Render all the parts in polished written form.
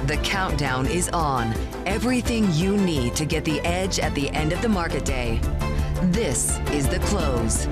The countdown is on. Everything you need to get the edge at the end of the market day. This is The Close.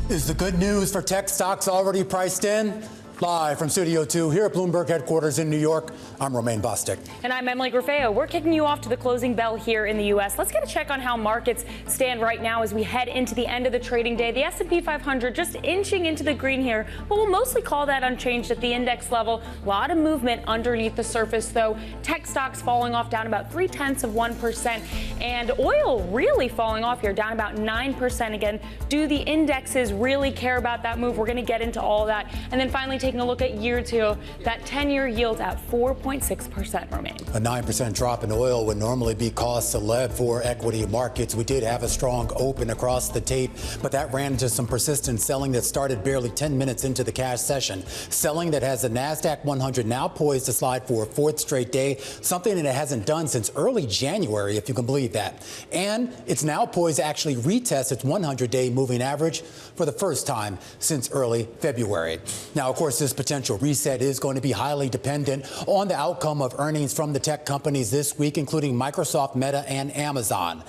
Is the good news for tech stocks already priced in? Live from Studio 2 here at Bloomberg headquarters in New York, I'm Romain Bostic. And I'm Emily Grafeo. We're kicking you off to the closing bell here in the U.S. Let's get a check on how markets stand right now as we head into the end of the trading day. The S&P 500 just inching into the green here, but we'll mostly call that unchanged at the index level. A lot of movement underneath the surface, though. Tech stocks falling off down about 0.3%. And oil really falling off here, down about 9% again. Do the indexes really care about that move? We're going to get into all of that. And then finally, taking a look at year two, that 10-year yield at 4.6%, Romain. A 9% drop in oil would normally be cause célèbre for equity markets. We did have a strong open across the tape, but that ran into some persistent selling that started barely 10 minutes into the cash session. Selling that has the NASDAQ 100 now poised to slide for a fourth straight day, something that it hasn't done since early January, if you can believe that. And it's now poised to actually retest its 100-day moving average for the first time since early February. Now, of course, this potential reset is going to be highly dependent on the outcome of earnings from the tech companies this week, including Microsoft, Meta, and Amazon.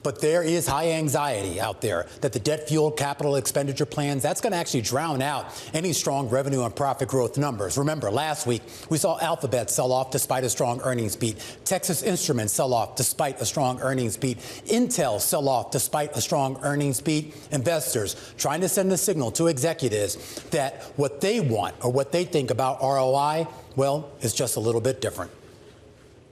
But there is high anxiety out there that the debt-fueled capital expenditure plans, that's going to actually drown out any strong revenue and profit growth numbers. Remember, last week, we saw Alphabet sell off despite a strong earnings beat. Texas Instruments sell off despite a strong earnings beat. Intel sell off despite a strong earnings beat. Investors trying to send a signal to executives that what they want or what they think about ROI, well, is just a little bit different.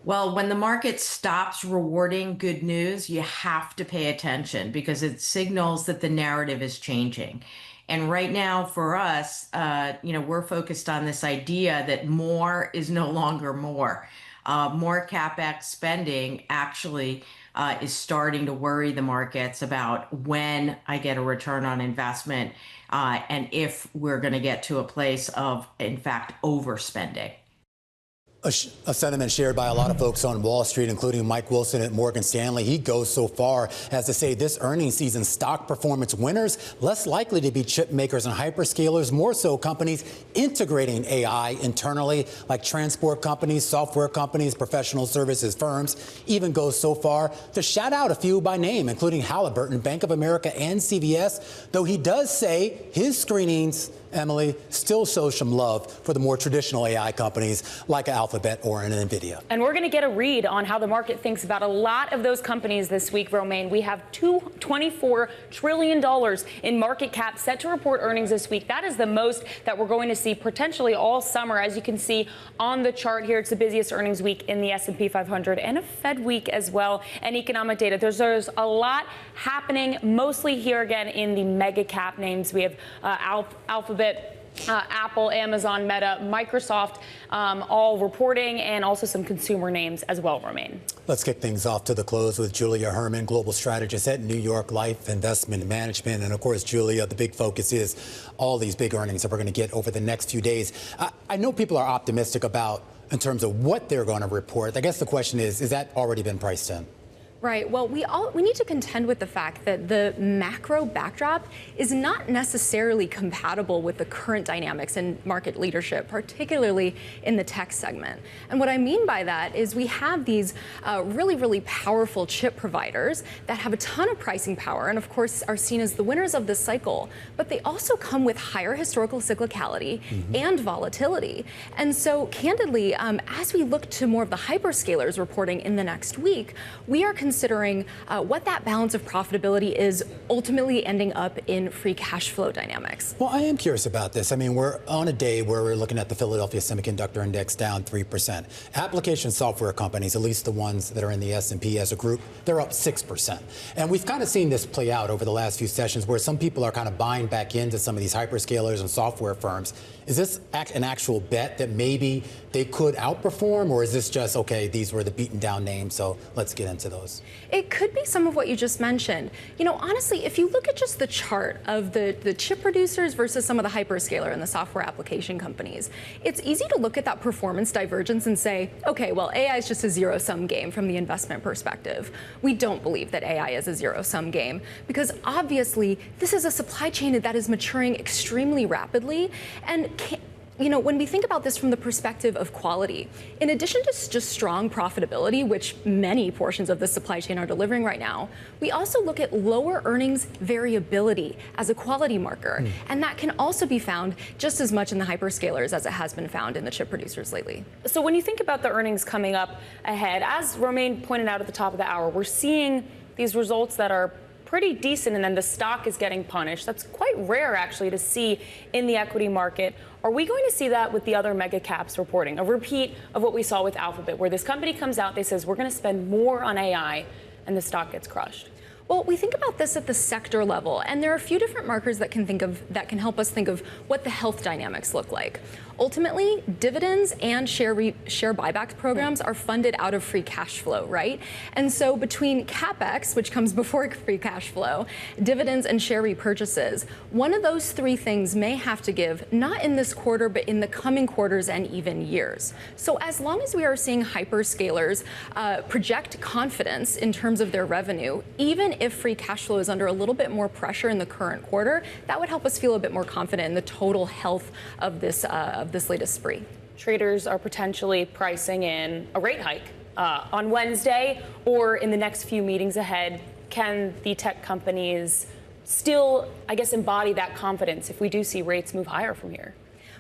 Well, when the market stops rewarding good news, you have to pay attention because it signals that the narrative is changing. And right now for us, we're focused on this idea that more is no longer more. More CapEx spending actually is starting to worry the markets about when I get a return on investment and if we're going to get to a place of, in fact, overspending. A sentiment shared by a lot of folks on Wall Street, including Mike Wilson at Morgan Stanley. He goes so far as to say this earnings season stock performance winners less likely to be chip makers and hyperscalers, more so companies integrating AI internally, like transport companies, software companies, professional services firms. Even goes so far to shout out a few by name, including Halliburton, Bank of America, and CVS, though he does say his screenings, Emily, still show some love for the more traditional AI companies like Alphabet or an NVIDIA. And we're going to get a read on how the market thinks about a lot of those companies this week, Romain. We have $24 trillion in market cap set to report earnings this week. That is the most that we're going to see potentially all summer. As you can see on the chart here, it's the busiest earnings week in the S&P 500 and a Fed week as well. And economic data. There's a lot happening, mostly here again in the mega cap names. We have Alphabet, Apple, Amazon, Meta, Microsoft, all reporting, and also some consumer names as well, Romain. Let's kick things off to the close with Julia Hermann, global strategist at New York Life Investment Management. And of course, Julia, the big focus is all these big earnings that we're going to get over the next few days. I know people are optimistic about in terms of what they're going to report. I guess the question is that already been priced in? Right. Well, we need to contend with the fact that the macro backdrop is not necessarily compatible with the current dynamics in market leadership, particularly in the tech segment. And what I mean by that is we have these really, really powerful chip providers that have a ton of pricing power and, of course, are seen as the winners of this cycle. But they also come with higher historical cyclicality and volatility. And so, candidly, as we look to more of the hyperscalers reporting in the next week, we are considering what that balance of profitability is ultimately ending up in free cash flow dynamics. Well, I am curious about this. I mean, we're on a day where we're looking at the Philadelphia Semiconductor Index down 3%. Application software companies, at least the ones that are in the S&P as a group, they're up 6%. And we've kind of seen this play out over the last few sessions where some people are kind of buying back into some of these hyperscalers and software firms. Is this an actual bet that maybe they could outperform, or is this just, okay, these were the beaten down names, so let's get into those? It could be some of what you just mentioned. You know, honestly, if you look at just the chart of the chip producers versus some of the hyperscaler and the software application companies, it's easy to look at that performance divergence and say, okay, well, AI is just a zero-sum game from the investment perspective. We don't believe that AI is a zero-sum game because obviously this is a supply chain that is maturing extremely rapidly, and when we think about this from the perspective of quality, in addition to just strong profitability, which many portions of the supply chain are delivering right now, we also look at lower earnings variability as a quality marker. And that can also be found just as much in the hyperscalers as it has been found in the chip producers lately. So when you think about the earnings coming up ahead, as Romain pointed out at the top of the hour, we're seeing these results that are pretty decent, and then the stock is getting punished. That's quite rare, actually, to see in the equity market. Are we going to see that with the other mega caps reporting? A repeat of what we saw with Alphabet, where this company comes out, they says, we're going to spend more on AI, and the stock gets crushed? Well, we think about this at the sector level, and there are a few different markers that can help us think of what the health dynamics look like. Ultimately, dividends and share buyback programs are funded out of free cash flow, right? And so between CapEx, which comes before free cash flow, dividends and share repurchases, one of those three things may have to give, not in this quarter, but in the coming quarters and even years. So as long as we are seeing hyperscalers project confidence in terms of their revenue, even if free cash flow is under a little bit more pressure in the current quarter, that would help us feel a bit more confident in the total health of this latest spree. Traders are potentially pricing in a rate hike on Wednesday or in the next few meetings ahead. Can the tech companies still, I guess, embody that confidence if we do see rates move higher from here?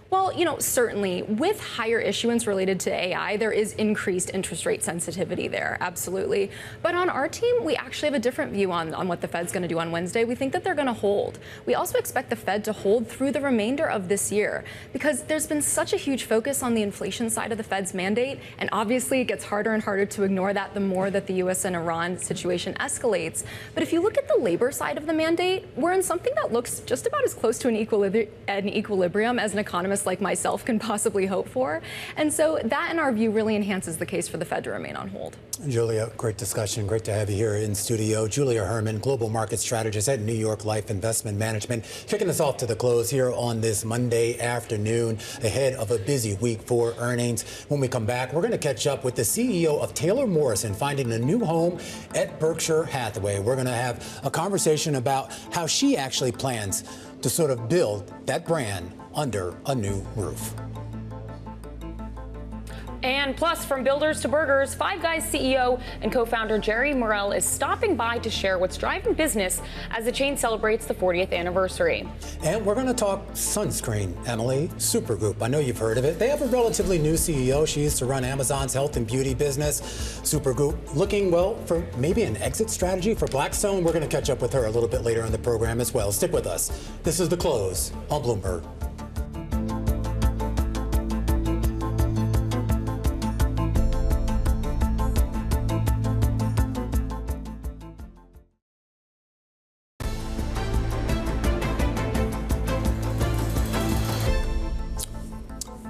Well, certainly with higher issuance related to AI, there is increased interest rate sensitivity there, absolutely. But on our team, we actually have a different view on what the Fed's going to do on Wednesday. We think that they're going to hold. We also expect the Fed to hold through the remainder of this year because there's been such a huge focus on the inflation side of the Fed's mandate. And obviously, it gets harder and harder to ignore that the more that the U.S. and Iran situation escalates. But if you look at the labor side of the mandate, we're in something that looks just about as close to an equilibrium as an economist like myself can possibly hope for. And so that, in our view, really enhances the case for the Fed to remain on hold. Julia, great discussion. Great to have you here in studio. Julia Hermann, global market strategist at New York Life Investment Management, kicking us off to the close here on this Monday afternoon ahead of a busy week for earnings. When we come back, we're going to catch up with the CEO of Taylor Morrison finding a new home at Berkshire Hathaway. We're going to have a conversation about how she actually plans to sort of build that brand under a new roof. And plus, from builders to burgers, Five Guys CEO and co-founder Jerry Murrell is stopping by to share what's driving business as the chain celebrates the 40th anniversary. And we're going to talk sunscreen, Emily. Supergoop, I know you've heard of it. They have a relatively new CEO. She used to run Amazon's health and beauty business. Supergoop looking, well, for maybe an exit strategy for Blackstone. We're going to catch up with her a little bit later in the program as well. Stick with us. This is The Close on Bloomberg.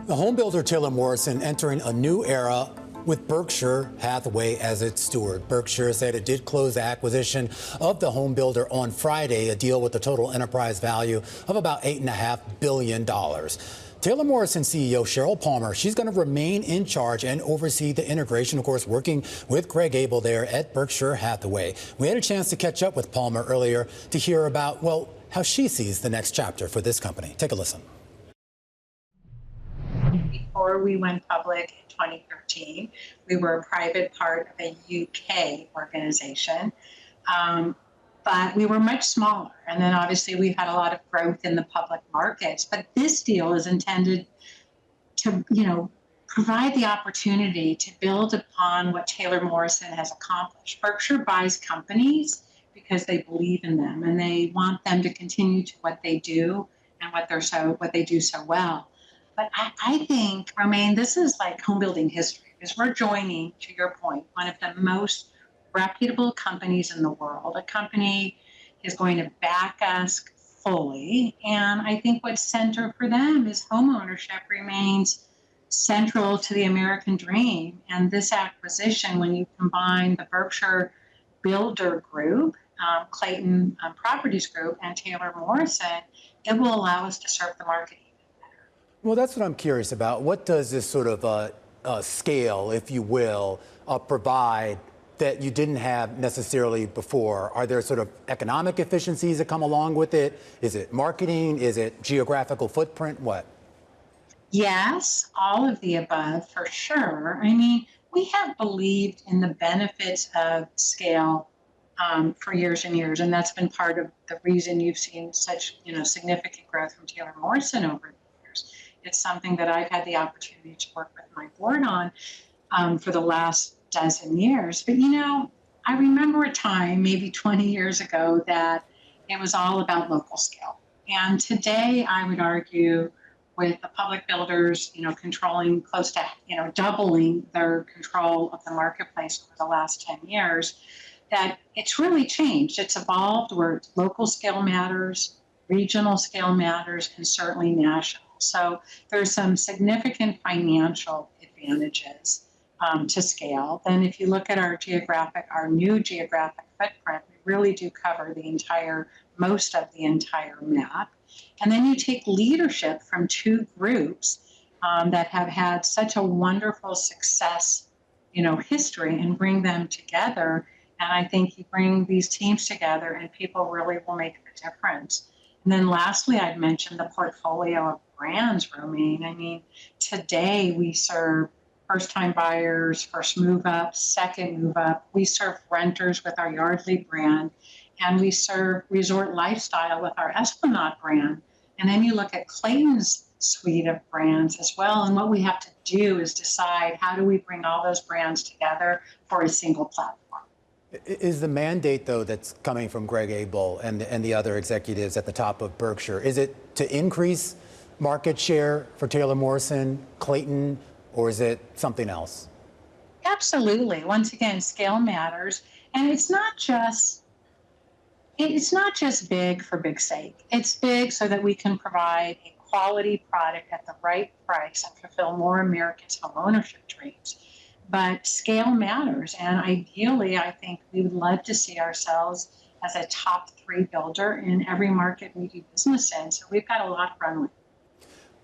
The homebuilder Taylor Morrison entering a new era with Berkshire Hathaway as its steward. Berkshire said it did close the acquisition of the homebuilder on Friday, a deal with a total enterprise value of about $8.5 billion. Taylor Morrison CEO Sheryl Palmer, she's going to remain in charge and oversee the integration, of course, working with Greg Abel there at Berkshire Hathaway. We had a chance to catch up with Palmer earlier to hear about, well, how she sees the next chapter for this company. Take a listen. Before we went public in 2013, we were a private part of a UK organization, but we were much smaller. And then obviously we've had a lot of growth in the public markets. But this deal is intended to, provide the opportunity to build upon what Taylor Morrison has accomplished. Berkshire buys companies because they believe in them and they want them to continue to what they do and what they do so well. But I think, Romain, this is like home building history because we're joining, to your point, one of the most reputable companies in the world. A company is going to back us fully. And I think what's central for them is home ownership remains central to the American dream. And this acquisition, when you combine the Berkshire Builder Group, Clayton Properties Group, and Taylor Morrison, it will allow us to serve the market. Well, that's what I'm curious about. What does this sort of scale, if you will, provide that you didn't have necessarily before? Are there sort of economic efficiencies that come along with it? Is it marketing? Is it geographical footprint? What? Yes, all of the above for sure. I mean, we have believed in the benefits of scale for years and years, and that's been part of the reason you've seen such significant growth from Taylor Morrison over the years. It's something that I've had the opportunity to work with my board on for the last dozen years. But I remember a time, maybe 20 years ago, that it was all about local scale. And today, I would argue, with the public builders, controlling close to, doubling their control of the marketplace over the last 10 years, that it's really changed. It's evolved where local scale matters, regional scale matters, and certainly national. So there's some significant financial advantages to scale. Then if you look at our new geographic footprint, we really do cover most of the entire map. And then you take leadership from two groups that have had such a wonderful success, history, and bring them together. And I think you bring these teams together and people really will make the difference. And then lastly, I'd mention the portfolio of brands, Romaine. I mean, today we serve first-time buyers, first move-up, second move-up. We serve renters with our Yardley brand, and we serve resort lifestyle with our Esplanade brand. And then you look at Clayton's suite of brands as well. And what we have to do is decide, how do we bring all those brands together for a single platform? Is the mandate, though, that's coming from Greg Abel and the other executives at the top of Berkshire, is it to increase market share for Taylor Morrison, Clayton, or is it something else? Absolutely. Once again, scale matters. And it's not just big for big's sake. It's big so that we can provide a quality product at the right price and fulfill more Americans' home ownership dreams. But scale matters. And ideally, I think we would love to see ourselves as a top 3 builder in every market we do business in. So we've got a lot of runway.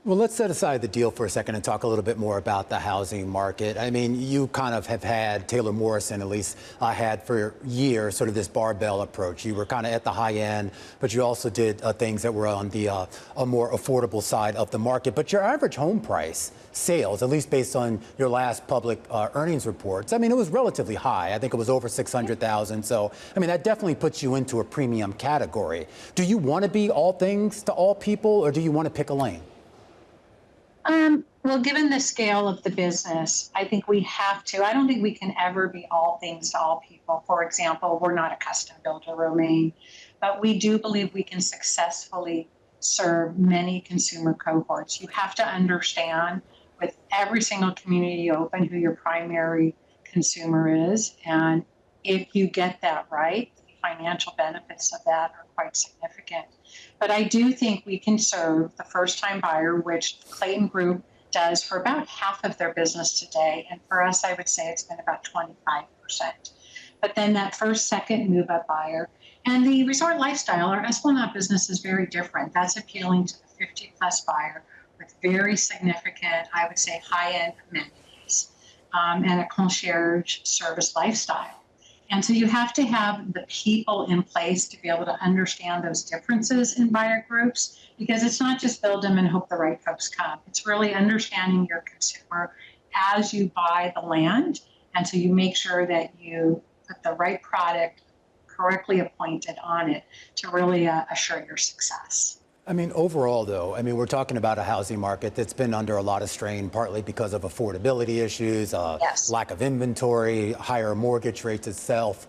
Well, let's set aside the deal for a second and talk a little bit more about the housing market. I mean, you kind of have had, Taylor Morrison at least, had for years sort of this barbell approach. You were kind of at the high end, but you also did things that were on the a more affordable side of the market. But your average home price sales, at least based on your last public earnings reports, I mean, it was relatively high. I think it was over 600,000. So, I mean, that definitely puts you into a premium category. Do you want to be all things to all people, or do you want to pick a lane? Well, given the scale of the business, I think we have to. I don't think we can ever be all things to all people. For example, we're not a custom builder, Romaine, but we do believe we can successfully serve many consumer cohorts. You have to understand with every single community you open who your primary consumer is. And if you get that right, the financial benefits of that are quite significant. But I do think we can serve the first-time buyer, which Clayton Group does for about half of their business today. And for us, I would say it's been about 25%. But then that first, second move-up buyer. And the resort lifestyle, our Esplanade business is very different. That's appealing to the 50-plus buyer with very significant, I would say, high-end amenities and a concierge service lifestyle. And so you have to have the people in place to be able to understand those differences in buyer groups, because it's not just build them and hope the right folks come. It's really understanding your consumer as you buy the land. And so you make sure that you put the right product correctly appointed on it to really assure your success. I mean, overall, though, I mean, we're talking about a housing market that's been under a lot of strain, partly because of affordability issues, Yes. lack of inventory, higher mortgage rates itself.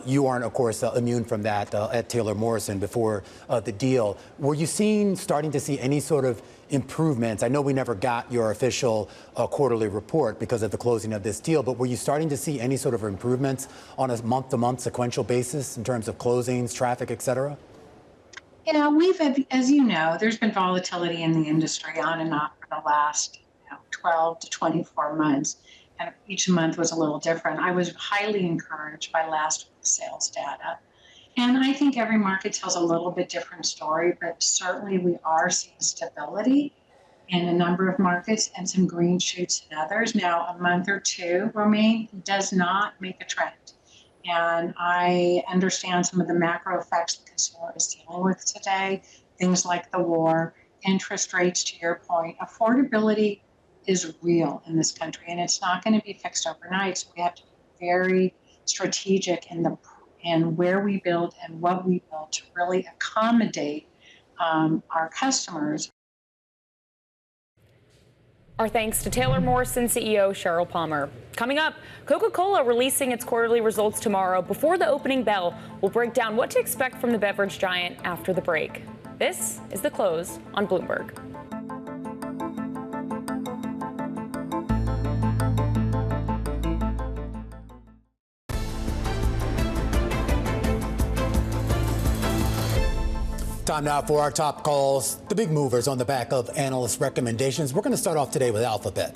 You aren't, of course, immune from that at Taylor Morrison before the deal. Were you starting to see any sort of improvements? I know we never got your official quarterly report because of the closing of this deal, but were you starting to see any sort of improvements on a month-to-month sequential basis in terms of closings, traffic, et cetera? We've, as you know, there's been volatility in the industry on and off for the last 12 to 24 months, and each month was a little different. I was highly encouraged by last week's sales data. And I think every market tells a little bit different story, but certainly we are seeing stability in a number of markets and some green shoots in others. Now, a month or two, Romaine, does not make a trend. And I understand some of the macro effects the consumer is dealing with today, things like the war interest rates, to your point, affordability is real in this country, and it's not going to be fixed overnight. So we have to be very strategic in where we build and what we build to really accommodate our customers. Our thanks to Taylor Morrison CEO Sheryl Palmer. Coming up, Coca-Cola releasing its quarterly results tomorrow before the opening bell. We'll break down what to expect from the beverage giant after the break. This is The Close on Bloomberg. Time now for our top calls. The big movers on the back of analyst recommendations. We're going to start off today with Alphabet.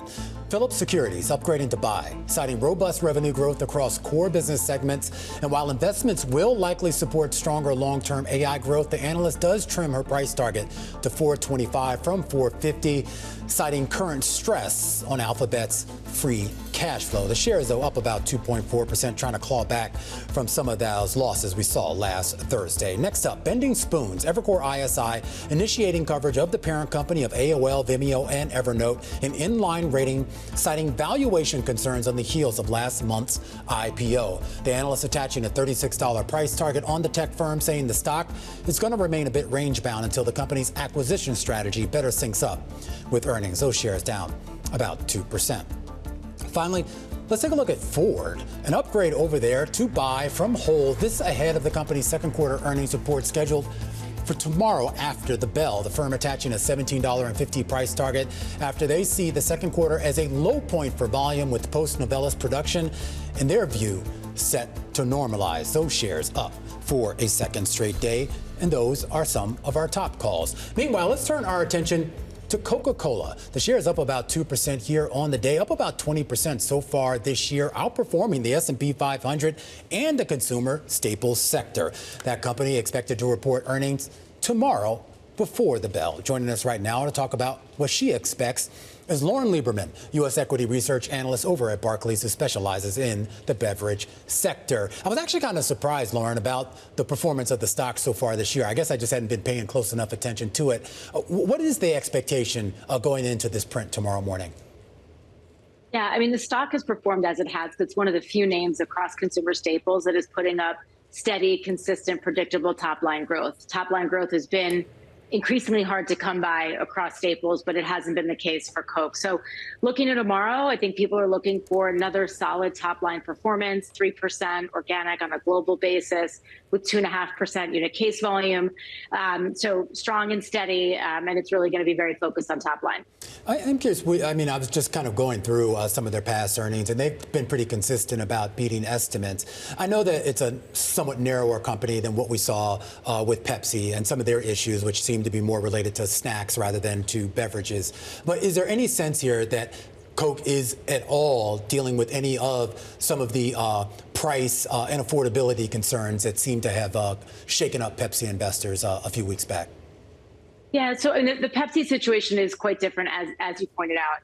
Phillips Securities upgrading to buy, citing robust revenue growth across core business segments. And while investments will likely support stronger long-term AI growth, the analyst does trim her price target to $425 from $450, citing current stress on Alphabet's free cash flow. The shares, though, up about 2.4%, trying to claw back from some of those losses we saw last Thursday. Next up, bending spoons. Evercore ISI initiating coverage of the parent company of AOL, Vimeo, and Evernote, an inline rating, citing valuation concerns on the heels of last month's IPO. The analyst attaching a $36 price target on the tech firm, saying the stock is going to remain a bit range-bound until the company's acquisition strategy better syncs up with earnings. Those shares down about 2%. Finally, let's take a look at Ford, an upgrade over there to buy from hold. This ahead of the company's second quarter earnings report scheduled for tomorrow after the bell. The firm attaching a $17.50 price target after they see the second quarter as a low point for volume, with post-Novelis production, in their view, set to normalize. Those shares up for a second straight day. And those are some of our top calls. Meanwhile, let's turn our attention to Coca-Cola. The share is up about 2% here on the day, up about 20% so far this year, outperforming the S&P 500 and the consumer staples sector. That company expected to report earnings tomorrow before the bell. Joining us right now to talk about what she expects is Lauren Lieberman, U.S. equity research analyst over at Barclays, who specializes in the beverage sector. I was actually kind of surprised, Lauren, about the performance of the stock so far this year. I guess I just hadn't been paying close enough attention to it. What is the expectation going into this print tomorrow morning? Yeah, I mean, the stock has performed as it has. It's one of the few names across consumer staples that is putting up steady, consistent, predictable top-line growth. Top-line growth has been increasingly hard to come by across staples, but it hasn't been the case for Coke. So looking at tomorrow, I think people are looking for another solid top line performance, 3% organic on a global basis with 2.5% unit case volume. So strong and steady, and it's really going to be very focused on top line. I'm curious. I was just kind of going through some of their past earnings, and they've been pretty consistent about beating estimates. I know that it's a somewhat narrower company than what we saw with Pepsi and some of their issues, which seem to be more related to snacks rather than to beverages. But is there any sense here that Coke is at all dealing with any of some of the price and affordability concerns that seem to have shaken up Pepsi investors a few weeks back? Yeah, so the Pepsi situation is quite different, as you pointed out.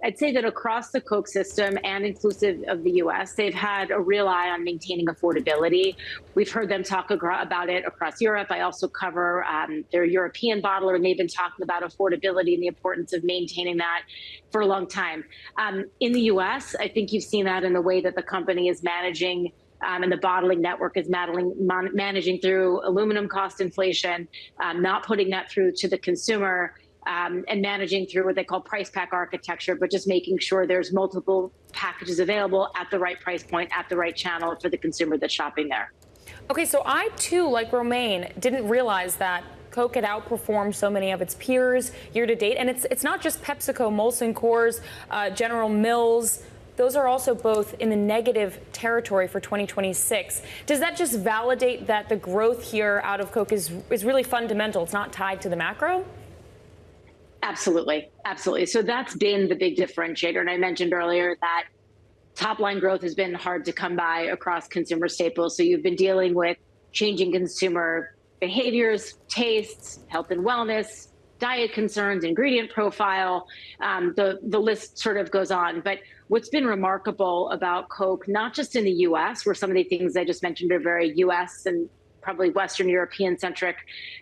I'd say that across the Coke system and inclusive of the U.S., they've had a real eye on maintaining affordability. We've heard them talk about it across Europe. I also cover their European bottler, and they've been talking about affordability and the importance of maintaining that for a long time. In the U.S., I think you've seen that in the way that the company is managing and the bottling network is managing through aluminum cost inflation, not putting that through to the consumer, and managing through what they call price pack architecture, but just making sure there's multiple packages available at the right price point, at the right channel for the consumer that's shopping there. Okay, so I, too, like Romaine, didn't realize that Coke had outperformed so many of its peers year to date. And it's not just PepsiCo, Molson Coors, General Mills. Those are also both in the negative territory for 2026. Does that just validate that the growth here out of Coke is really fundamental? It's not tied to the macro? Absolutely. Absolutely. So that's been the big differentiator. And I mentioned earlier that top line growth has been hard to come by across consumer staples. So you've been dealing with changing consumer behaviors, tastes, health and wellness, diet concerns, ingredient profile. The list sort of goes on. But what's been remarkable about Coke, not just in the U.S., where some of the things I just mentioned are very U.S. and probably Western European-centric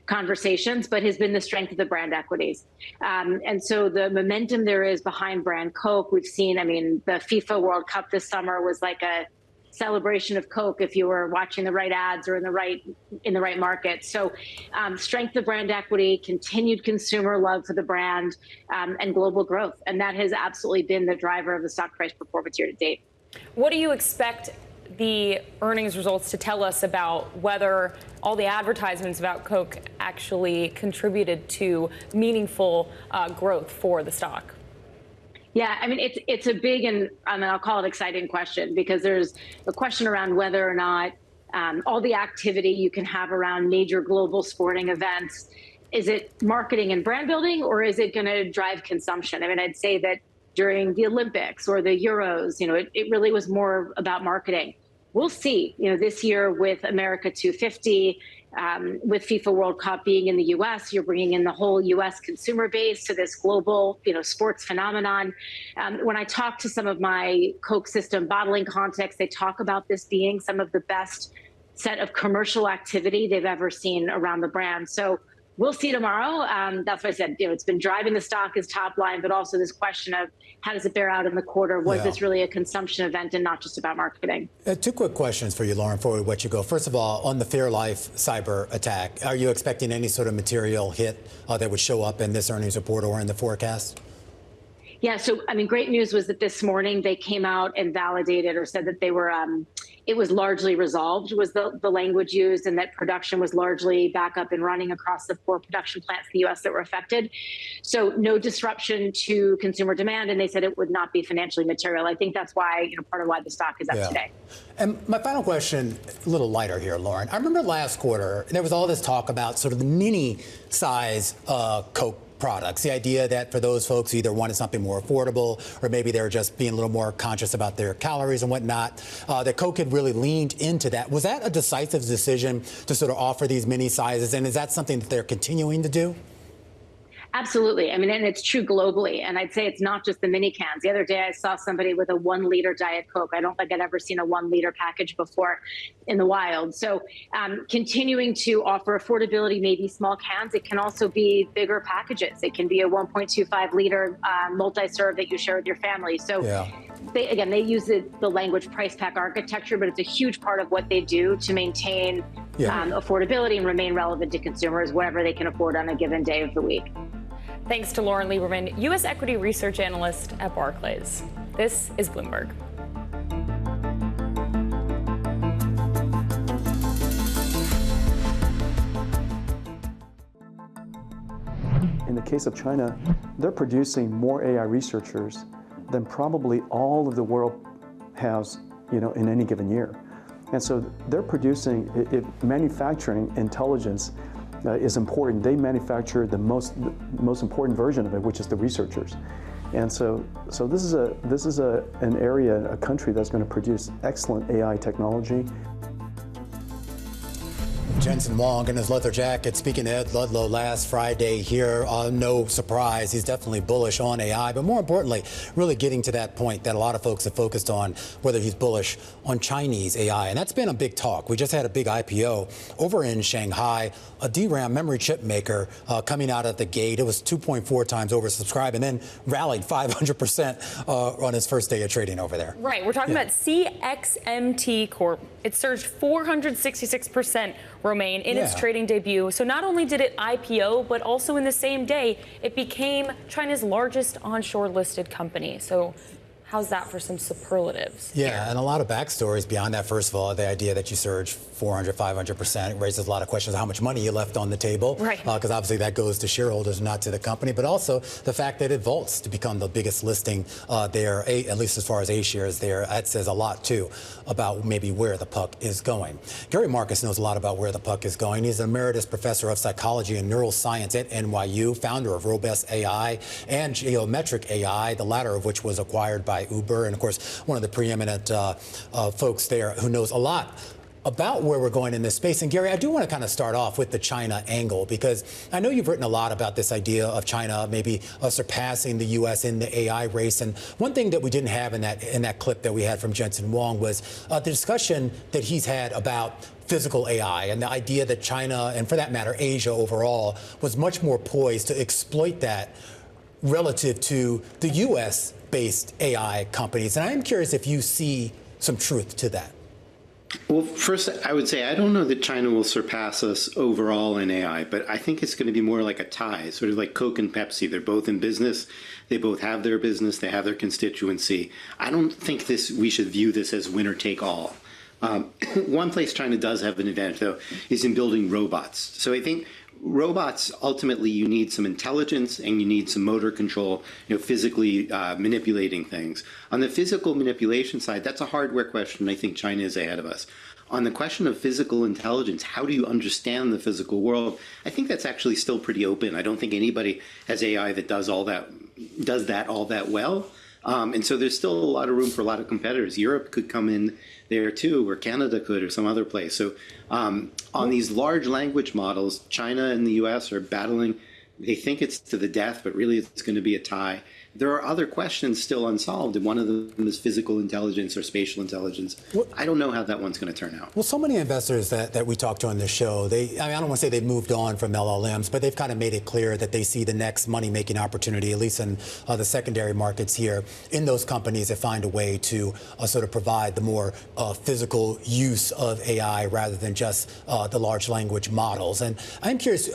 conversations, but has been the strength of the brand equities. And so the momentum there is behind brand Coke. We've seen, I mean, the FIFA World Cup this summer was like a celebration of Coke if you were watching the right ads or in the right market. So strength of brand equity, continued consumer love for the brand, and global growth. And that has absolutely been the driver of the stock price performance year to date. What do you expect the earnings results to tell us about whether all the advertisements about Coke actually contributed to meaningful growth for the stock? Yeah, I mean, it's a big and I'll call it exciting question, because there's a question around whether or not all the activity you can have around major global sporting events, is it marketing and brand building, or is it going to drive consumption? I mean, I'd say that during the Olympics or the Euros, it really was more about marketing. We'll see, this year with America 250, with FIFA World Cup being in the U.S., you're bringing in the whole U.S. consumer base to this global, sports phenomenon. When I talk to some of my Coke system bottling contacts, they talk about this being some of the best set of commercial activity they've ever seen around the brand. So we'll see tomorrow. That's what I said. It's been driving the stock as top line, but also this question of how does it bear out in the quarter? Was this really a consumption event and not just about marketing? Two quick questions for you, Lauren, before we let you go. First of all, on the Fairlife cyber attack, are you expecting any sort of material hit that would show up in this earnings report or in the forecast? Yeah, so, I mean, great news was that this morning they came out and validated or said that they were, it was largely resolved, was the language used, and that production was largely back up and running across the 4 production plants in the U.S. that were affected. So no disruption to consumer demand, and they said it would not be financially material. I think that's why, part of why the stock is up today. And my final question, a little lighter here, Lauren. I remember last quarter, there was all this talk about sort of the mini size Coke products. The idea that for those folks who either wanted something more affordable or maybe they're just being a little more conscious about their calories and whatnot, that Coke had really leaned into that. Was that a decisive decision to sort of offer these mini sizes? And is that something that they're continuing to do? Absolutely. I mean, and it's true globally. And I'd say it's not just the mini cans. The other day I saw somebody with a 1 liter Diet Coke. I don't think I'd ever seen a 1 liter package before in the wild. So continuing to offer affordability, maybe small cans. It can also be bigger packages. It can be a 1.25 liter multi-serve that you share with your family. So they use the language price pack architecture, but it's a huge part of what they do to maintain affordability and remain relevant to consumers, whatever they can afford on a given day of the week. Thanks to Lauren Lieberman, U.S. equity research analyst at Barclays. This is Bloomberg. In the case of China, they're producing more AI researchers than probably all of the world has, in any given year. And so they're producing, manufacturing intelligence is important. They manufacture the most important version of it, which is the researchers. And so this is an area, a country that's going to produce excellent AI technology. Jensen Huang in his leather jacket speaking to Ed Ludlow last Friday here. No surprise, he's definitely bullish on AI, but more importantly, really getting to that point that a lot of folks have focused on, whether he's bullish on Chinese AI. And that's been a big talk. We just had a big IPO over in Shanghai, a DRAM memory chip maker coming out at the gate. It was 2.4 times oversubscribed and then rallied 500% on its first day of trading over there. Right, we're talking about CXMT Corp. It surged 466%, Romain, in its trading debut. So not only did it IPO, but also in the same day, it became China's largest onshore listed company. So how's that for some superlatives? Yeah, and a lot of backstories beyond that. First of all, the idea that you surged 400, 500% raises a lot of questions of how much money you left on the table. Right. Because obviously that goes to shareholders, not to the company. But also the fact that it vaults to become the biggest listing there, at least as far as A shares there. That says a lot, too, about maybe where the puck is going. Gary Marcus knows a lot about where the puck is going. He's an emeritus professor of psychology and neuroscience at NYU, founder of Robust AI and Geometric AI, the latter of which was acquired by Uber, and of course one of the preeminent folks there who knows a lot about where we're going in this space. And Gary, I do want to kind of start off with the China angle, because I know you've written a lot about this idea of China maybe surpassing the U.S. in the AI race. And one thing that we didn't have in that clip that we had from Jensen Huang was the discussion that he's had about physical AI and the idea that China, and for that matter, Asia overall, was much more poised to exploit that relative to the U.S.-based AI companies. And I'm curious if you see some truth to that. Well, first, I would say I don't know that China will surpass us overall in AI, but I think it's going to be more like a tie, sort of like Coke and Pepsi. They're both in business. They both have their business. They have their constituency. I don't think we should view this as winner take all. One place China does have an advantage, though, is in building robots. So I think robots, ultimately, you need some intelligence and you need some motor control, physically manipulating things. On the physical manipulation side, that's a hardware question. I think China is ahead of us. On the question of physical intelligence, how do you understand the physical world? I think that's actually still pretty open. I don't think anybody has AI that does that all that well. And so there's still a lot of room for a lot of competitors. Europe could come in there too, or Canada could, or some other place. So on these large language models, China and the US are battling. They think it's to the death, but really it's going to be a tie. There are other questions still unsolved, and one of them is physical intelligence or spatial intelligence. I don't know how that one's going to turn out. Well, so many investors that we talked to on this show, I don't want to say they've moved on from LLMs, but they've kind of made it clear that they see the next money-making opportunity, at least in the secondary markets here, in those companies that find a way to sort of provide the more physical use of AI rather than just the large language models. And I'm curious,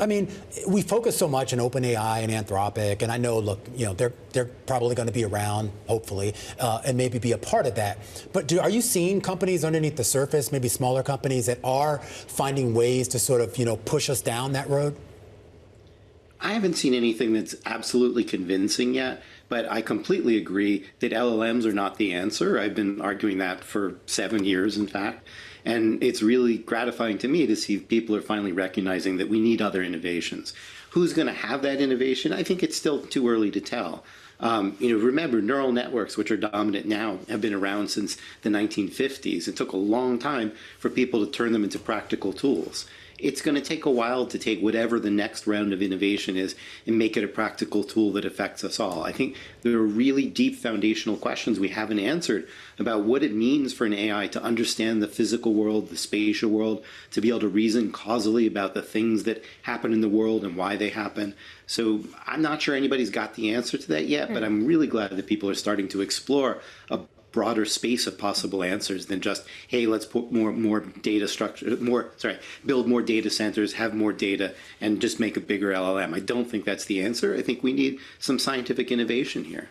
we focus so much on OpenAI and Anthropic, and I know, look, they're probably going to be around, hopefully, and maybe be a part of that. But are you seeing companies underneath the surface, maybe smaller companies, that are finding ways to sort of, push us down that road? I haven't seen anything that's absolutely convincing yet, but I completely agree that LLMs are not the answer. I've been arguing that for 7 years, in fact. And it's really gratifying to me to see people are finally recognizing that we need other innovations. Who's going to have that innovation? I think it's still too early to tell. Remember, neural networks, which are dominant now, have been around since the 1950s. It took a long time for people to turn them into practical tools. It's going to take a while to take whatever the next round of innovation is and make it a practical tool that affects us all. I think there are really deep foundational questions we haven't answered about what it means for an AI to understand the physical world, the spatial world, to be able to reason causally about the things that happen in the world and why they happen. So I'm not sure anybody's got the answer to that yet, but I'm really glad that people are starting to explore a broader space of possible answers than just, hey, let's put more data structure, build more data centers, have more data, and just make a bigger LLM. I don't think that's the answer. I think we need some scientific innovation here.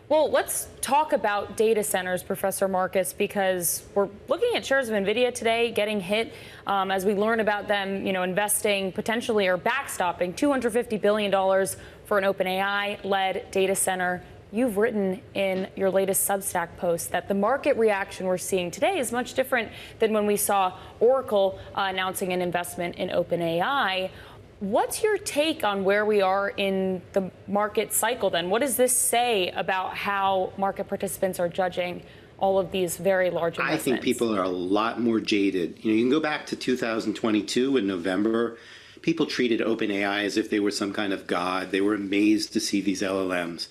Well, let's talk about data centers, Professor Marcus, because we're looking at shares of NVIDIA today getting hit as we learn about them, investing potentially or backstopping $250 billion for an OpenAI-led data center. You've written in your latest Substack post that the market reaction we're seeing today is much different than when we saw Oracle announcing an investment in OpenAI. What's your take on where we are in the market cycle then? What does this say about how market participants are judging all of these very large investments? I think people are a lot more jaded. You can go back to 2022 in November. People treated OpenAI as if they were some kind of god. They were amazed to see these LLMs.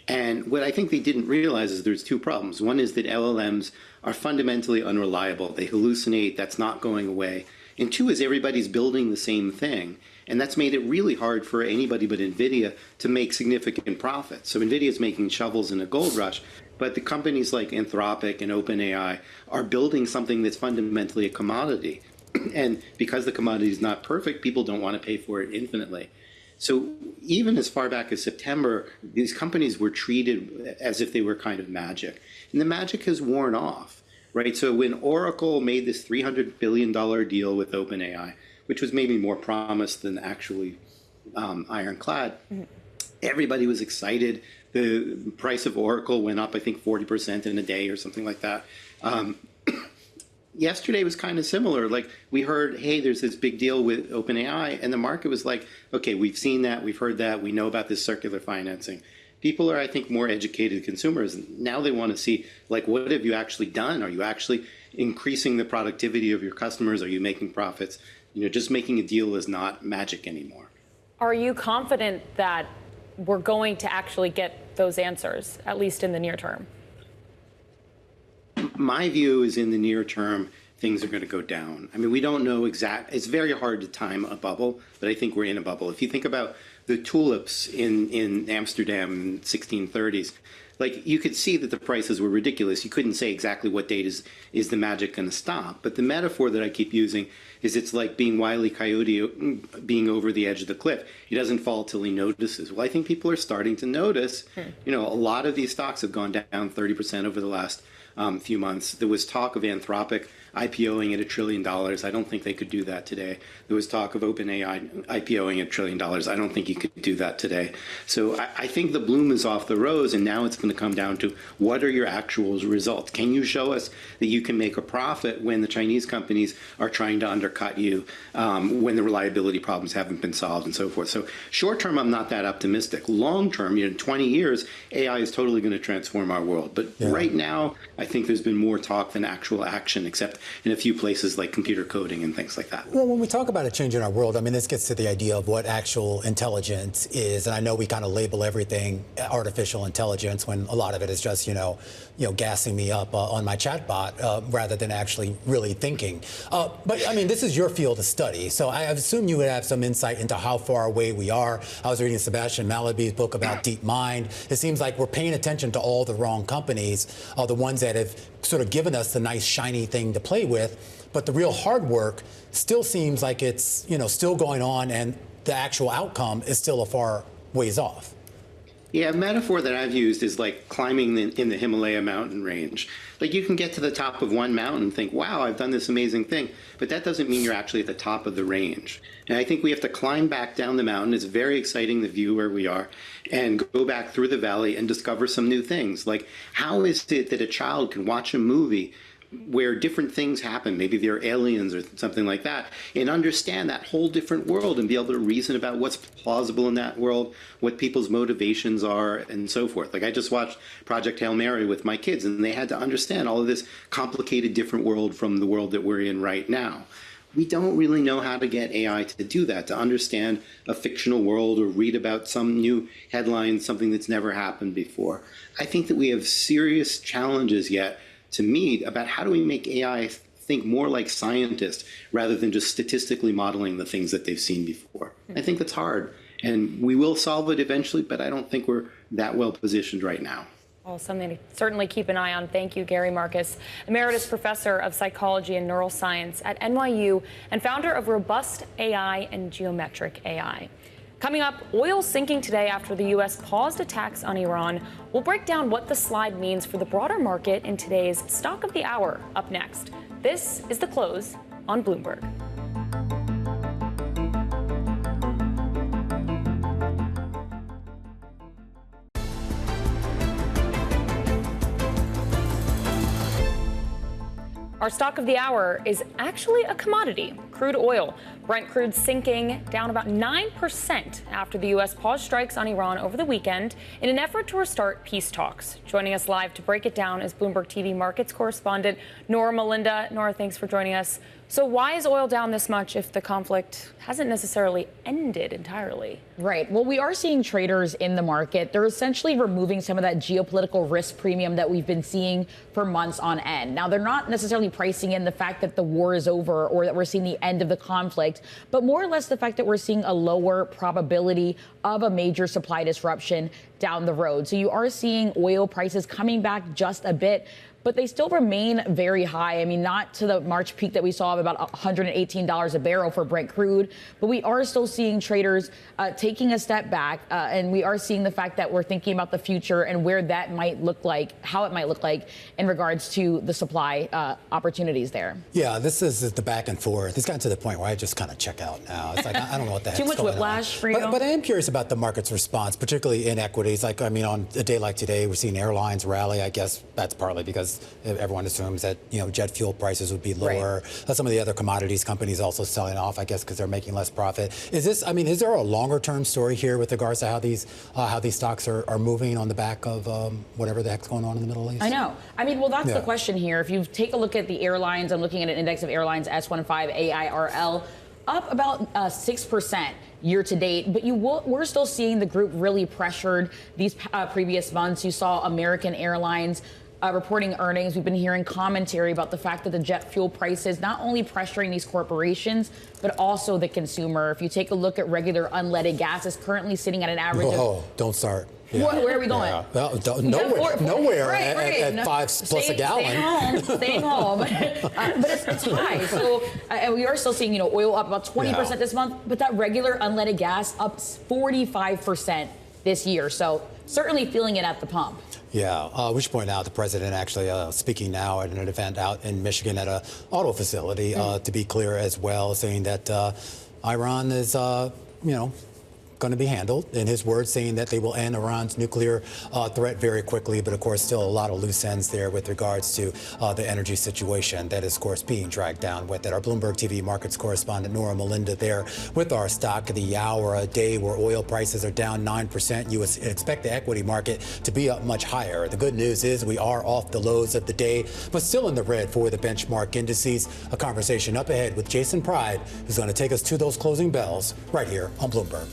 And what I think they didn't realize is there's two problems. One is that LLMs are fundamentally unreliable. They hallucinate. That's not going away. And two is everybody's building the same thing. And that's made it really hard for anybody but NVIDIA to make significant profits. So NVIDIA is making shovels in a gold rush, but the companies like Anthropic and OpenAI are building something that's fundamentally a commodity. And because the commodity is not perfect, people don't want to pay for it infinitely. So even as far back as September, these companies were treated as if they were kind of magic. And the magic has worn off, right? So when Oracle made this $300 billion deal with OpenAI, which was maybe more promised than actually ironclad, everybody was excited. The price of Oracle went up, I think, 40% in a day or something like that. Yesterday was kind of similar. Like, we heard, hey, there's this big deal with OpenAI, and the market was like, okay, we've seen that, we've heard that, we know about this circular financing. People are, I think, more educated consumers. Now they want to see, like, what have you actually done? Are you actually increasing the productivity of your customers? Are you making profits? Just making a deal is not magic anymore. Are you confident that we're going to actually get those answers, at least in the near term? My view is in the near term, things are going to go down. I mean, we don't know it's very hard to time a bubble, but I think we're in a bubble. If you think about the tulips in Amsterdam in the 1630s, like, you could see that the prices were ridiculous. You couldn't say exactly what date is the magic going to stop. But the metaphor that I keep using is it's like being Wile E. Coyote being over the edge of the cliff. He doesn't fall till he notices. Well, I think people are starting to notice. A lot of these stocks have gone down 30% over the last few months. There was talk of Anthropic IPOing at $1 trillion. I don't think they could do that today. There was talk of OpenAI IPOing at $1 trillion. I don't think you could do that today. So I think the bloom is off the rose, and now it's going to come down to what are your actual results? Can you show us that you can make a profit when the Chinese companies are trying to undercut you, when the reliability problems haven't been solved, and so forth? So short term, I'm not that optimistic. Long term, in 20 years, AI is totally going to transform our world. But right now, I think there's been more talk than actual action, except in a few places like computer coding and things like that. Well, when we talk about a change in our world, I mean, this gets to the idea of what actual intelligence is. And I know we kind of label everything artificial intelligence when a lot of it is just, gassing me up on my chatbot rather than actually really thinking. But I mean, this is your field of study. So I assume you would have some insight into how far away we are. I was reading Sebastian Mallaby's book about Deep Mind. It seems like we're paying attention to all the wrong companies, the ones that have sort of given us the nice shiny thing to play with, but the real hard work still seems like it's still going on, and the actual outcome is still a far ways off. Yeah, a metaphor that I've used is like climbing in the Himalaya mountain range. Like, you can get to the top of one mountain and think, wow, I've done this amazing thing, but that doesn't mean you're actually at the top of the range. And I think we have to climb back down the mountain. It's very exciting, the view where we are, and go back through the valley and discover some new things. Like, how is it that a child can watch a movie where different things happen, maybe they're aliens or something like that, and understand that whole different world and be able to reason about what's plausible in that world, what people's motivations are, and so forth. Like, I just watched Project Hail Mary with my kids, and they had to understand all of this complicated different world from the world that we're in right now. We don't really know how to get AI to do that, to understand a fictional world or read about some new headline, something that's never happened before. I think that we have serious challenges yet to meet about how do we make AI think more like scientists rather than just statistically modeling the things that they've seen before. I think that's hard, and we will solve it eventually, but I don't think we're that well positioned right now. Well, something to certainly keep an eye on. Thank you, Gary Marcus, Emeritus Professor of Psychology and Neuroscience at NYU and founder of Robust AI and Geometric AI. Coming up, oil sinking today after the U.S. paused attacks on Iran. We'll break down what the slide means for the broader market in today's Stock of the Hour up next. This is The Close on Bloomberg. Our Stock of the Hour is actually a commodity, crude oil. Brent crude sinking down about 9% after the U.S. paused strikes on Iran over the weekend in an effort to restart peace talks. Joining us live to break it down is Bloomberg TV markets correspondent Nora Melinda. Nora, thanks for joining us. So why is oil down this much if the conflict hasn't necessarily ended entirely? Right. Well, we are seeing traders in the market. They're essentially removing some of that geopolitical risk premium that we've been seeing for months on end. Now, they're not necessarily pricing in the fact that the war is over or that we're seeing the end of the conflict, but more or less the fact that we're seeing a lower probability of a major supply disruption down the road. So you are seeing oil prices coming back just a bit, but they still remain very high. I mean, not to the March peak that we saw of about $118 a barrel for Brent crude, but we are still seeing traders taking a step back, and we are seeing the fact that we're thinking about the future and where that might look like, how it might look like in regards to the supply opportunities there. Yeah, this is the back and forth. It's gotten to the point where I just kind of check out now. It's like, I don't know what the heck's Too much going whiplash on. for you? But I am curious about the market's response, particularly in equity. commodities, like, I mean, on a day like today, we're seeing airlines rally. I guess that's partly because everyone assumes that, jet fuel prices would be lower. Right. Some of the other commodities companies also selling off, I guess, because they're making less profit. Is there a longer term story here with regards to how these stocks are moving on the back of whatever the heck's going on in the Middle East? I know. I mean, well, that's the question here. If you take a look at the airlines, I'm looking at an index of airlines, S15 AIRL, up about 6% year to date, but we're still seeing the group really pressured these previous months. You saw American Airlines reporting earnings. We've been hearing commentary about the fact that the jet fuel prices not only pressuring these corporations, but also the consumer. If you take a look at regular unleaded gas, it's currently sitting at an average don't start. Yeah. Where are we going? Yeah. Well, nowhere right. At $5+ a gallon. Staying home. But it's high. So and we are still seeing, oil up about 20% this month, but that regular unleaded gas up 45% this year. So certainly feeling it at the pump. Yeah, we should point out the president actually speaking now at an event out in Michigan at an auto facility, to be clear as well, saying that Iran is, going to be handled, in his words, saying that they will end Iran's nuclear threat very quickly. But of course, still a lot of loose ends there with regards to the energy situation that is, of course, being dragged down with it. Our Bloomberg TV markets correspondent Nora Melinda there with our stock of the hour, a day where oil prices are down 9%. You expect the equity market to be up much higher. The good news is we are off the lows of the day, but still in the red for the benchmark indices. A conversation up ahead with Jason Pride, who's going to take us to those closing bells right here on Bloomberg.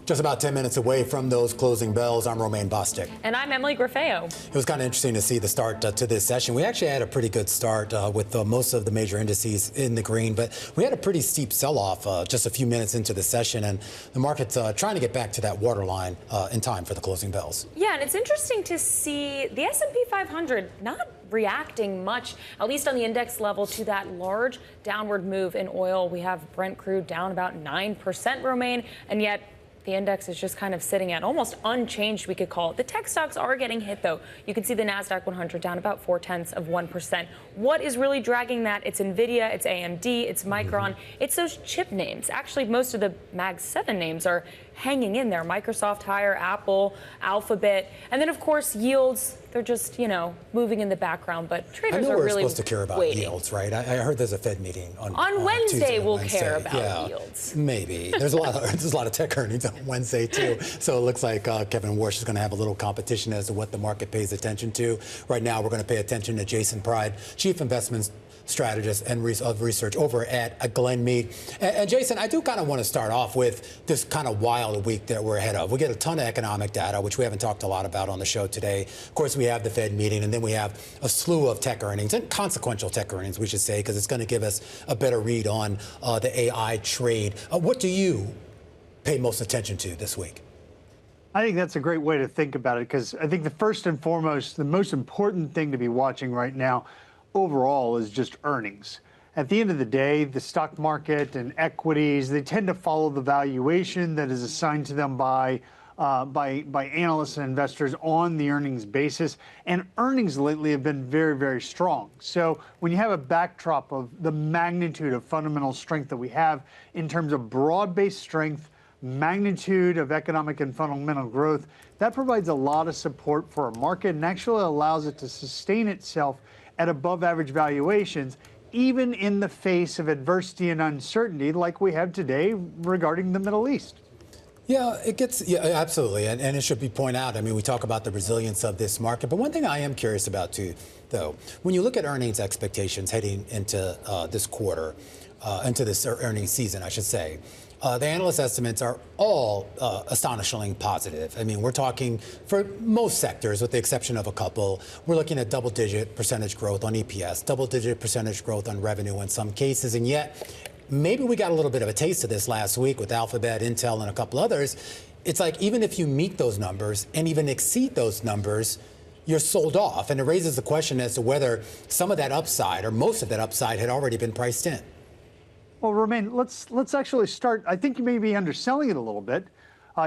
Just about 10 minutes away from those closing bells, I'm Romain Bostic. And I'm Emily Griffeo. It was kind of interesting to see the start to this session. We actually had a pretty good start with most of the major indices in the green, but we had a pretty steep sell-off just a few minutes into the session, and the market's trying to get back to that waterline in time for the closing bells. Yeah, and it's interesting to see the S&P 500 not reacting much, at least on the index level, to that large downward move in oil. We have Brent crude down about 9%, Romain, and yet the index is just kind of sitting at almost unchanged, we could call it. The tech stocks are getting hit, though. You can see the NASDAQ 100 down about 0.4%. What is really dragging that? It's NVIDIA, it's AMD, it's Micron. It's those chip names. Actually, most of the Mag 7 names are hanging in there. Microsoft higher, Apple, Alphabet. And then, of course, yields. They're just, moving in the background, but traders are really supposed to care about waiting. Yields, right? I heard there's a Fed meeting on Wednesday. We'll Wednesday. care about yields. Maybe. There's a lot of tech earnings on Wednesday too. So it looks like Kevin Warsh is going to have a little competition as to what the market pays attention to. Right now, we're going to pay attention to Jason Pride, Chief Investment Strategist and of research over at Glenmede. And Jason, I do kind of want to start off with this kind of wild week that we're ahead of. We get a ton of economic data, which we haven't talked a lot about on the show today. Of course, we have the Fed meeting, and then we have a slew of tech earnings, and consequential tech earnings, we should say, because it's going to give us a better read on the AI trade. What do you pay most attention to this week? I think that's a great way to think about it, because I think the first and foremost, the most important thing to be watching right now overall is just earnings. At the end of the day, the stock market and equities, they tend to follow the valuation that is assigned to them by analysts and investors on the earnings basis. And earnings lately have been very, very strong. So when you have a backdrop of the magnitude of fundamental strength that we have in terms of broad-based strength, magnitude of economic and fundamental growth, that provides a lot of support for a market and actually allows it to sustain itself at above average valuations, even in the face of adversity and uncertainty like we have today regarding the Middle East. Yeah, absolutely. And it should be pointed out, I mean, we talk about the resilience of this market, but one thing I am curious about too, though, when you look at earnings expectations heading into this quarter, into this earnings season, I should say, the analyst estimates are all astonishingly positive. I mean, we're talking for most sectors, with the exception of a couple, we're looking at double-digit percentage growth on EPS, double-digit percentage growth on revenue in some cases, and yet maybe we got a little bit of a taste of this last week with Alphabet, Intel, and a couple others. It's like even if you meet those numbers and even exceed those numbers, you're sold off, and it raises the question as to whether some of that upside or most of that upside had already been priced in. Well, Romain, let's actually start. I think you may be underselling it a little bit.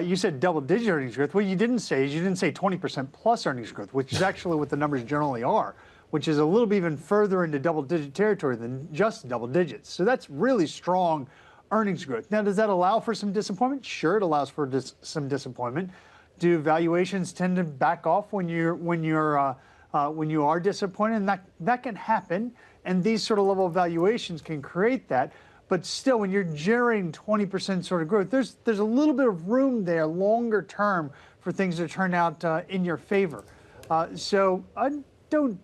You said double-digit earnings growth. What you didn't say is you didn't say 20% plus earnings growth, which is actually what the numbers generally are. which is a little bit even further into double-digit territory than just double digits. So that's really strong earnings growth. Now, does that allow for some disappointment? Sure, it allows for some disappointment. Do valuations tend to back off when you are disappointed? And that can happen, and these sort of level of valuations can create that. But still, when you're generating 20% sort of growth, there's a little bit of room there longer term for things to turn out in your favor. So I don't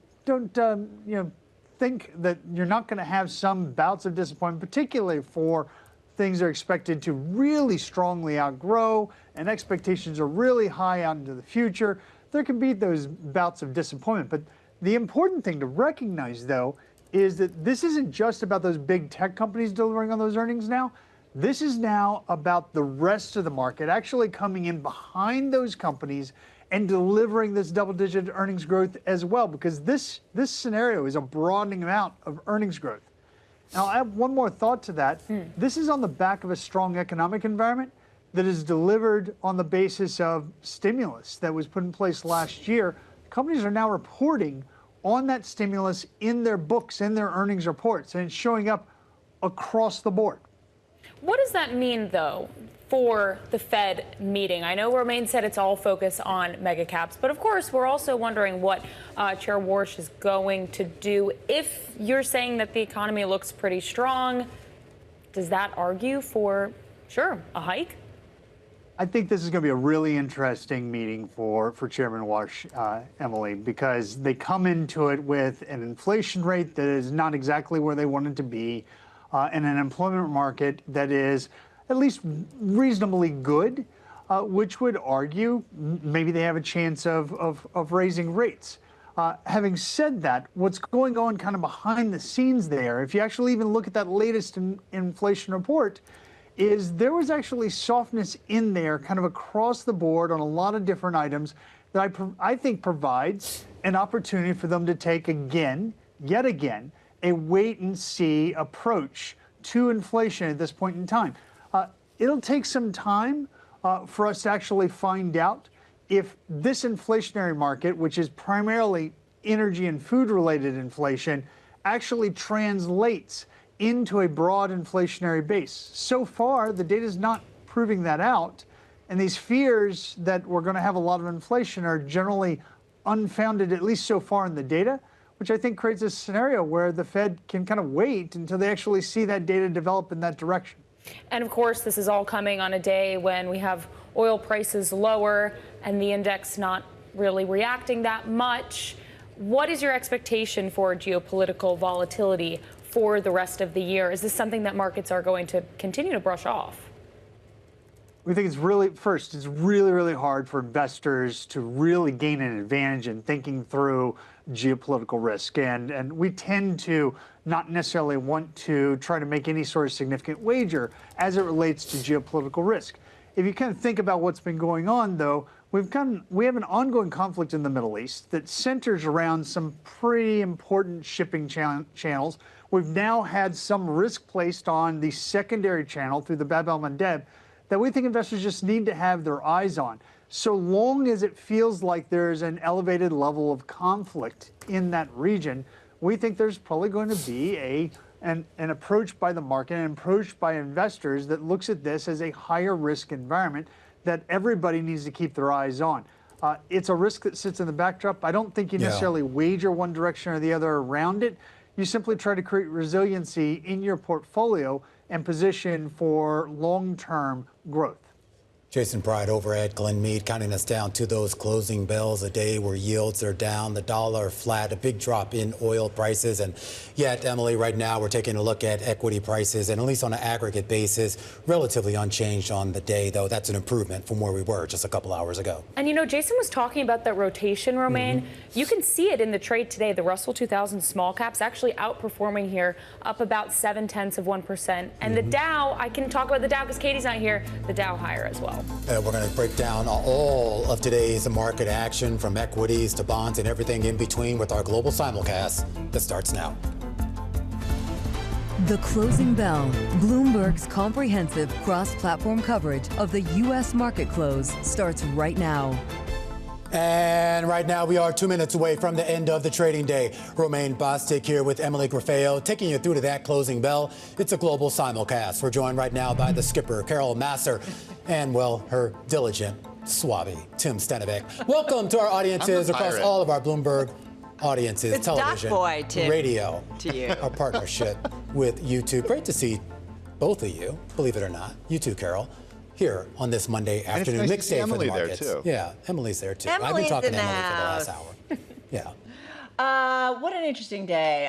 think that you're not going to have some bouts of disappointment, particularly for things that are expected to really strongly outgrow and expectations are really high out into the future. There can be those bouts of disappointment. But the important thing to recognize, though, is that this isn't just about those big tech companies delivering on those earnings now. This is now about the rest of the market actually coming in behind those companies and delivering this double-digit earnings growth as well, because this scenario is a broadening amount of earnings growth. Now, I have one more thought to that. This is on the back of a strong economic environment that is delivered on the basis of stimulus that was put in place last year. Companies are now reporting on that stimulus in their books, in their earnings reports, and it's showing up across the board. What does that mean, though, for the Fed meeting? I know Romain said it's all focused on mega caps, but of course, we're also wondering what Chair Warsh is going to do. If you're saying that the economy looks pretty strong, does that argue for, sure, a hike? I think this is going to be a really interesting meeting for Chairman Warsh, Emily, because they come into it with an inflation rate that is not exactly where they want it to be, and an employment market that is at least reasonably good, which would argue maybe they have a chance of raising rates. Having said that, what's going on kind of behind the scenes there, if you actually even look at that latest inflation report, is there was actually softness in there kind of across the board on a lot of different items that I think provides an opportunity for them to take yet again, a wait-and-see approach to inflation at this point in time. It'll take some time for us to actually find out if this inflationary market, which is primarily energy and food-related inflation, actually translates into a broad inflationary base. So far, the data is not proving that out, and these fears that we're going to have a lot of inflation are generally unfounded, at least so far in the data, which I think creates a scenario where the Fed can kind of wait until they actually see that data develop in that direction. And of course, this is all coming on a day when we have oil prices lower and the index not really reacting that much. What is your expectation for geopolitical volatility for the rest of the year? Is this something that markets are going to continue to brush off? We think it's really hard for investors to really gain an advantage in thinking through geopolitical risk. And we tend to not necessarily want to try to make any sort of significant wager as it relates to geopolitical risk. If you kind of think about what's been going on, though, we have an ongoing conflict in the Middle East that centers around some pretty important shipping channels. We've now had some risk placed on the secondary channel through the Bab el-Mandeb that we think investors just need to have their eyes on. So long as it feels like there's an elevated level of conflict in that region, we think there's probably going to be an approach by the market, an approach by investors that looks at this as a higher risk environment that everybody needs to keep their eyes on. It's a risk that sits in the backdrop. I don't think you necessarily wager one direction or the other around it. You simply try to create resiliency in your portfolio and position for long-term growth. Jason Pride over at Glenmede, counting us down to those closing bells, a day where yields are down, the dollar flat, a big drop in oil prices. And yet, Emily, right now we're taking a look at equity prices, and at least on an aggregate basis, relatively unchanged on the day, though that's an improvement from where we were just a couple hours ago. And you know, Jason was talking about that rotation, Romain. You can see it in the trade today. The Russell 2000 small caps actually outperforming here, up about 0.7%. And the Dow, I can talk about the Dow because Katie's not here, the Dow higher as well. We're going to break down all of today's market action, from equities to bonds and everything in between, with our global simulcast that starts now. The Closing Bell, Bloomberg's comprehensive cross-platform coverage of the U.S. market close, starts right now. And right now we are 2 minutes away from the end of the trading day. Romain Bostic here with Emily Grafeo, taking you through to that closing bell. It's a global simulcast. We're joined right now by the skipper, Carol Masser, and, well, her diligent swabby, Tim Stenevec. Welcome to our audiences across all of our Bloomberg audiences, it's television, Doc Boy, Tim. radio, to you. Our partnership with YouTube. Great to see both of you, believe it or not. You too, Carol. Here on this Monday afternoon, nice mixed day for the markets. There too. Yeah, Emily's there too. I've been Emily's talking in to the Emily for the last house. hour. Yeah. What an interesting day.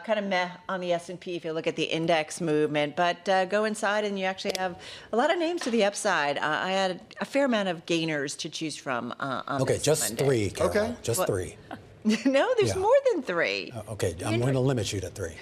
Kind of meh on the S&P if you look at the index movement, but go inside and you actually have a lot of names to the upside. I had a fair amount of gainers to choose from on Okay, this just Monday. three, Carol. Okay. Just three. No, there's Yeah. more than three. Okay, I'm going to limit you to three.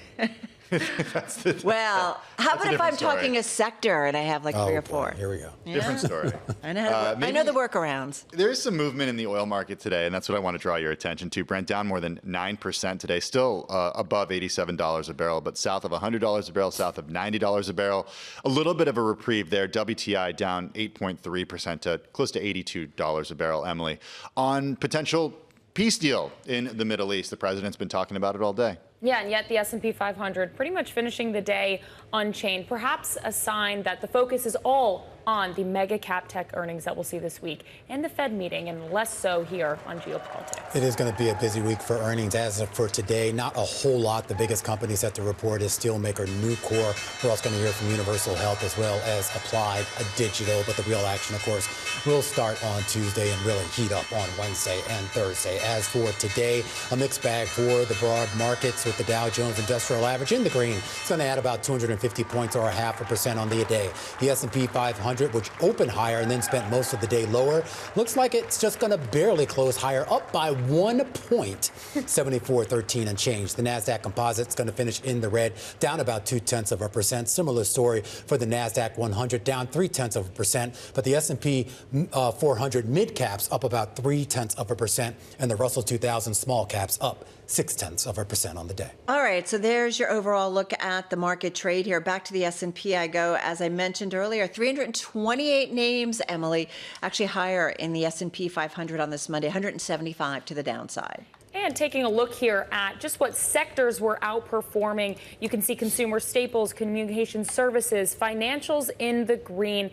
Well, how about if I'm different story. talking a sector and I have like three or boy, four? Here we go. Yeah. Different story. I know, I know the workarounds. There is some movement in the oil market today, and that's what I want to draw your attention to. Brent down more than 9% today, still above $87 a barrel, but south of $100 a barrel, south of $90 a barrel. A little bit of a reprieve there. WTI down 8.3% to close to $82 a barrel, Emily. On potential peace deal in the Middle East, the president's been talking about it all day. Yeah, and yet the S&P 500 pretty much finishing the day unchanged. Perhaps a sign that the focus is all on the mega cap tech earnings that we'll see this week and the Fed meeting, and less so here on geopolitics. It is going to be a busy week for earnings. As of for today, not a whole lot. The biggest company set to report is steelmaker Nucor. We're also going to hear from Universal Health as well as Applied Digital. But the real action, of course, will start on Tuesday and really heat up on Wednesday and Thursday. As for today, a mixed bag for the broad markets with the Dow Jones Industrial Average in the green. It's going to add about 250 points or 0.5% on the day. The S&P 500, which opened higher and then spent most of the day lower, looks like it's just going to barely close higher, up by 1 point, 74.13 and change. The NASDAQ Composite's going to finish in the red, down about 0.2%. Similar story for the NASDAQ 100, down 0.3%. But the S&P 400 mid caps up about 0.3%, and the Russell 2000 small caps up 0.6% on the day. All right, so there's your overall look at the market trade here. Back to the S&P I go. As I mentioned earlier, 328 names, Emily, actually higher in the S&P 500 on this Monday, 175 to the downside. And taking a look here at just what sectors were outperforming, you can see consumer staples, communication services, financials in the green,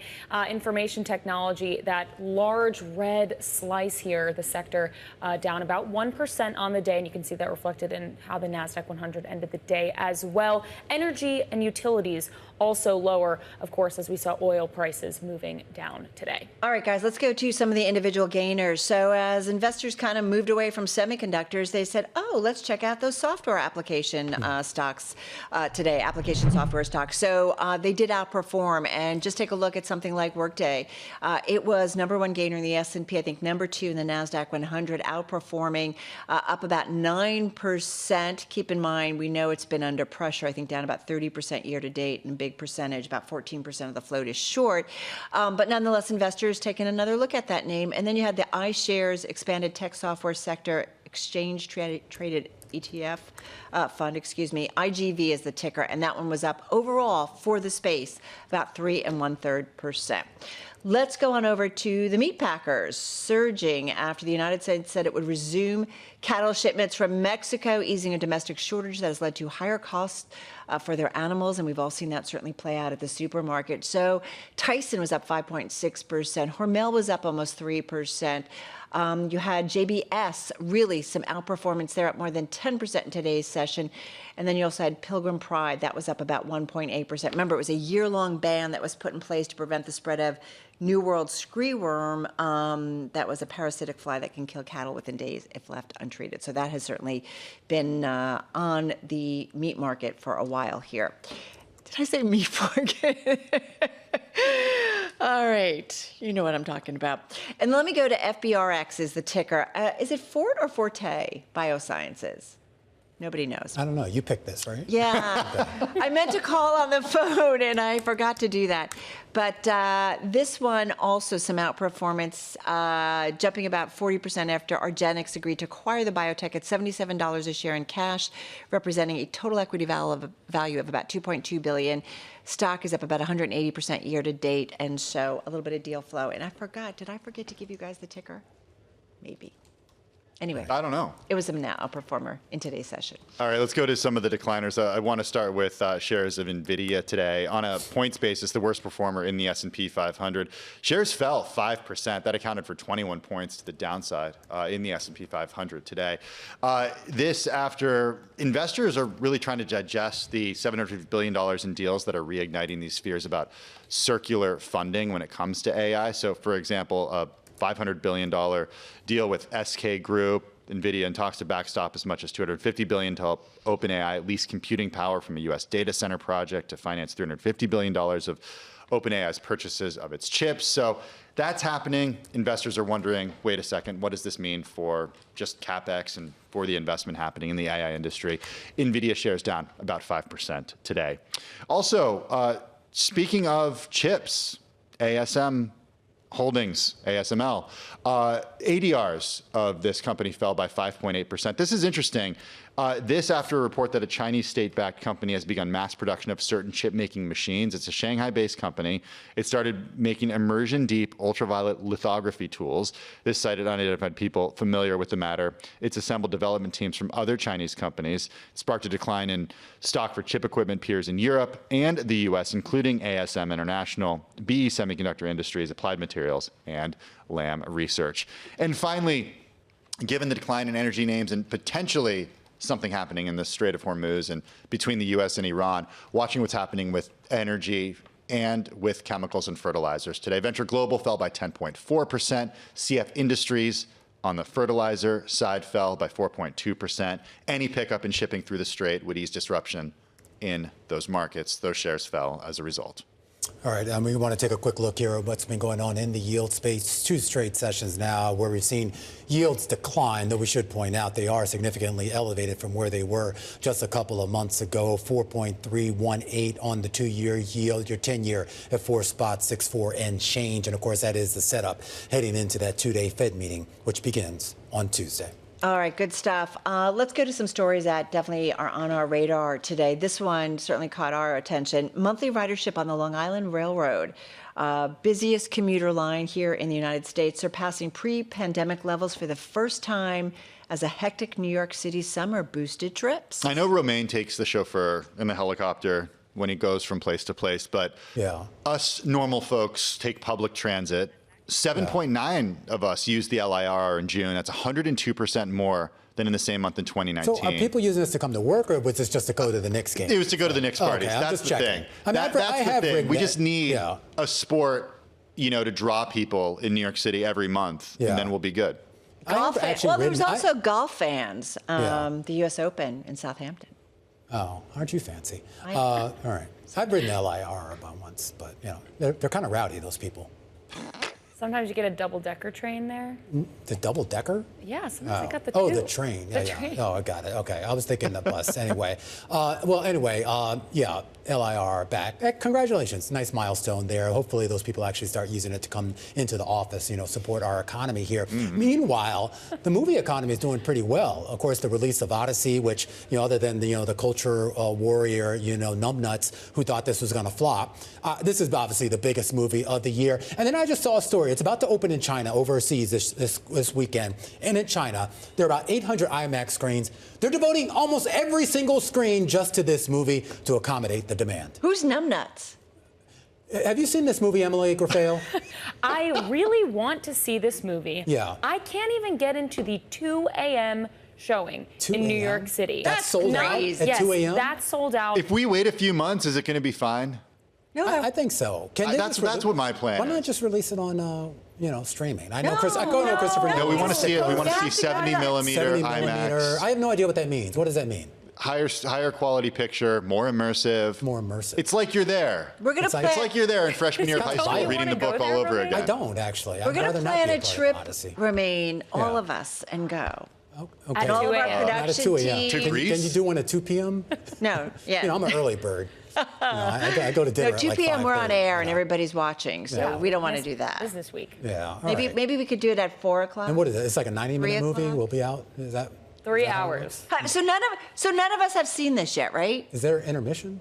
information technology, that large red slice here, the sector down about 1% on the day. And you can see that reflected in how the NASDAQ 100 ended the day as well. Energy and utilities also lower, of course, as we saw oil prices moving down today. All right, guys, let's go to some of the individual gainers. So as investors kind of moved away from semiconductors, they said, oh, let's check out those software application stocks today, application software stocks. So they did outperform. And just take a look at something like Workday. It was number one gainer in the S&P, I think number two in the NASDAQ 100, outperforming up about 9%. Keep in mind, we know it's been under pressure, I think down about 30% year to date, and big percentage, about 14% of the float is short. But nonetheless, investors taking another look at that name. And then you had the iShares Expanded Tech Software Sector Exchange Traded ETF fund, IGV is the ticker, and that one was up overall for the space about 3 1/3%. Let's go on over to the meat packers, surging after the United States said it would resume cattle shipments from Mexico, easing a domestic shortage that has led to higher costs for their animals, and we've all seen that certainly play out at the supermarket. So Tyson was up 5.6%. Hormel was up almost 3%. You had JBS, really some outperformance there, up more than 10% in today's session. And then you also had Pilgrim Pride. That was up about 1.8%. Remember, it was a year-long ban that was put in place to prevent the spread of New World screeworm. That was a parasitic fly that can kill cattle within days if left untreated. So that has certainly been on the meat market for a while here. Did I say meat market? All right. You know what I'm talking about. And let me go to FBRX is the ticker. Is it Fort or Forte Biosciences? Nobody knows. I don't know. You picked this, right? Yeah. I meant to call on the phone, and I forgot to do that. But this one also some outperformance, jumping about 40% after argenx agreed to acquire the biotech at $77 a share in cash, representing a total equity value of about $2.2 billion. Stock is up about 180% year to date, and so a little bit of deal flow. And I forgot. Did I forget to give you guys the ticker? maybe. Anyway, I don't know. It was a outperformer in today's session. All right, let's go to some of the decliners. I want to start with shares of NVIDIA today. On a points basis, the worst performer in the S&P 500. Shares fell 5%. That accounted for 21 points to the downside in the S&P 500 today. This after investors are really trying to digest the $750 billion in deals that are reigniting these fears about circular funding when it comes to AI. So, for example, $500 billion deal with SK Group, NVIDIA, and talks to backstop as much as $250 billion to help OpenAI lease computing power from a U.S. data center project to finance $350 billion of OpenAI's purchases of its chips. So that's happening. Investors are wondering, wait a second, what does this mean for just CapEx and for the investment happening in the AI industry? NVIDIA shares down about 5% today. Also, speaking of chips, ASM Holdings, ASML, ADRs of this company fell by 5.8%. This is interesting. This after a report that a Chinese state-backed company has begun mass production of certain chip-making machines. It's a Shanghai-based company. It started making immersion-deep ultraviolet lithography tools. This cited unidentified people familiar with the matter. It's assembled development teams from other Chinese companies. It sparked a decline in stock for chip equipment peers in Europe and the U.S., including ASM International, BE Semiconductor Industries, Applied Materials, and Lam Research. And finally, given the decline in energy names and potentially something happening in the Strait of Hormuz and between the U.S. and Iran, watching what's happening with energy and with chemicals and fertilizers today. Venture Global fell by 10.4%. CF Industries on the fertilizer side fell by 4.2%. Any pickup in shipping through the Strait would ease disruption in those markets. Those shares fell as a result. All right, we want to take a quick look here at what's been going on in the yield space. 2 straight sessions now where we've seen yields decline, though we should point out they are significantly elevated from where they were just a couple of months ago. 4.318 on the 2-year yield, your 10-year at 4.64 and change. And of course, that is the setup heading into that 2-day Fed meeting, which begins on Tuesday. All right, good stuff. Let's go to some stories that definitely are on our radar today. This one certainly caught our attention. Monthly ridership on the Long Island Railroad, busiest commuter line here in the United States, surpassing pre-pandemic levels for the first time as a hectic New York City summer boosted trips. I know Romain takes the chauffeur in the helicopter when he goes from place to place, but us normal folks take public transit. 7.9 of us used the LIR in June. That's 102% more than in the same month in 2019. So are people using this to come to work, or was this just to go to the Knicks game? It was to go to the Knicks parties. Okay, that's the thing. I mean, that's the thing. We just need a sport, to draw people in New York City every month, and then we'll be good. Well, there's also golf fans, the U.S. Open in Southampton. Oh, aren't you fancy? All right. I've ridden LIR about once, but, they're kind of rowdy, those people. Sometimes you get a double-decker train there. The double-decker? Yeah, sometimes they got the two. Oh, the train. The train. Oh, I got it. Okay, I was thinking the bus. Anyway, LIR back. Congratulations. Nice milestone there. Hopefully those people actually start using it to come into the office, support our economy here. Meanwhile, the movie economy is doing pretty well. Of course, the release of Odyssey, which, other than the culture warrior, numbnuts who thought this was going to flop, this is obviously the biggest movie of the year. And then I just saw a story. It's about to open in China overseas this weekend. And in China, there are about 800 IMAX screens. They're devoting almost every single screen just to this movie to accommodate the demand. Who's numbnuts? Have you seen this movie, Emily Grafale? I really want to see this movie. Yeah. I can't even get into the 2 a.m. showing in New York City. That's sold out at 2 a.m.? That's sold out. If we wait a few months, is it going to be fine? No, I think so. That's what my plan is. Why not just release it on, streaming? I know, Christopher. No, we want to see it. We want to see 70 millimeter IMAX. I have no idea what that means. What does that mean? Higher quality picture, more immersive. More immersive. It's like you're there. It's like you're there in freshman year of high school reading the book all over again. I don't, actually. We're going to plan a trip, Romain, all of us, and go. Okay. And all of our production team. Can you do one at 2 p.m.? No, I'm an early bird. I go to dinner. No, 2 p.m. we're on air and everybody's watching, so we don't want to do that. Business week. Yeah. Maybe we could do it at 4 o'clock. And what is it? It's like a 90-minute movie. We'll be out. Is that 3 hours? So none of us have seen this yet, right? Is there intermission?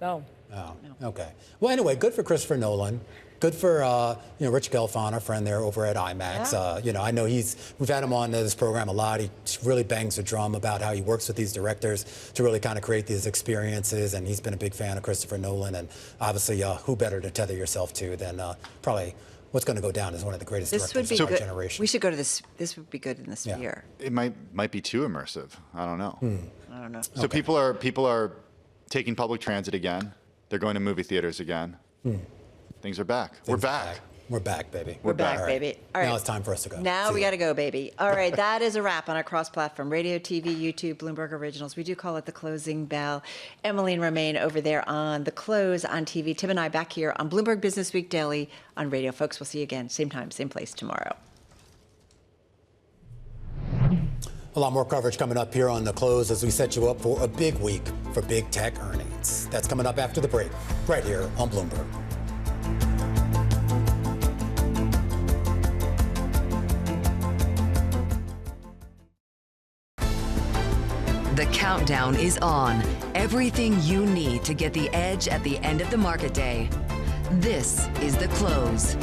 No. Oh, okay. Well, anyway, good for Christopher Nolan. Good for Rich Gelfond, our friend there over at IMAX. Yeah. I know we've had him on this program a lot. He really bangs the drum about how he works with these directors to really kind of create these experiences, and he's been a big fan of Christopher Nolan. And obviously, who better to tether yourself to than probably what's going to go down as one of the greatest directors of our generation. We should go to this. This would be good in the Sphere. It might be too immersive. I don't know. I don't know. So people are taking public transit again. They're going to movie theaters again. Things are back. We're back. We're back, baby. We're back, baby. All right. Now it's time for us to go. Now we got to go, baby. All right, that is a wrap on our cross-platform radio, TV, YouTube, Bloomberg Originals. We do call it the closing bell. Emily and Romain over there on the close on TV. Tim and I back here on Bloomberg Business Week Daily on radio. Folks, we'll see you again, same time, same place tomorrow. A lot more coverage coming up here on the close as we set you up for a big week for big tech earnings. That's coming up after the break, right here on Bloomberg. The countdown is on. Everything you need to get the edge at the end of the market day. This is The Close.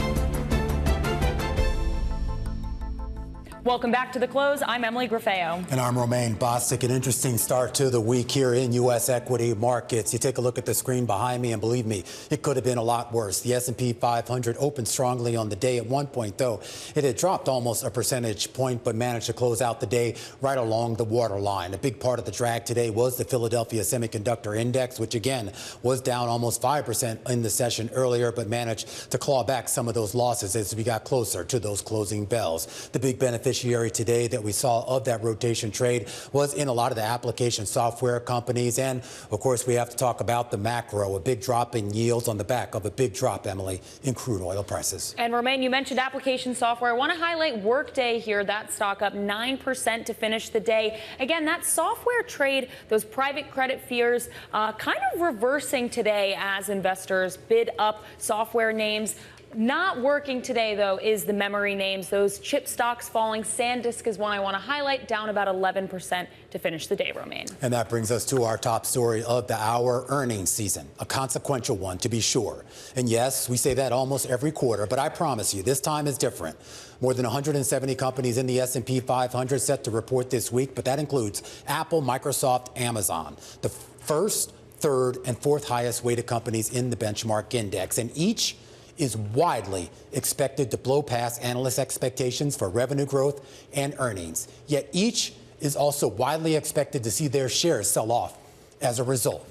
Welcome back to The Close. I'm Emily Grafeo. And I'm Romain Bostic. An interesting start to the week here in U.S. equity markets. You take a look at the screen behind me, and believe me, it could have been a lot worse. The S&P 500 opened strongly on the day. At one point, though, it had dropped almost a percentage point, but managed to close out the day right along the waterline. A big part of the drag today was the Philadelphia Semiconductor Index, which again was down almost 5% in the session earlier, but managed to claw back some of those losses as we got closer to those closing bells. The big beneficiary today that we saw of that rotation trade was in a lot of the application software companies. And of course, we have to talk about the macro, a big drop in yields on the back of a big drop, Emily, in crude oil prices. And Romain, you mentioned application software. I want to highlight Workday here. That stock up 9% to finish the day. Again, that software trade, those private credit fears, kind of reversing today as investors bid up software names. Not working today, though, is the memory names. Those chip stocks falling. SanDisk is one I want to highlight, down about 11% to finish the day, Romain. And that brings us to our top story of the hour, earnings season, a consequential one, to be sure. And yes, we say that almost every quarter, but I promise you, this time is different. More than 170 companies in the S&P 500 set to report this week, but that includes Apple, Microsoft, Amazon, the first, third, and fourth highest weighted companies in the benchmark index, and each is widely expected to blow past analyst expectations for revenue growth and earnings. Yet each is also widely expected to see their shares sell off as a result.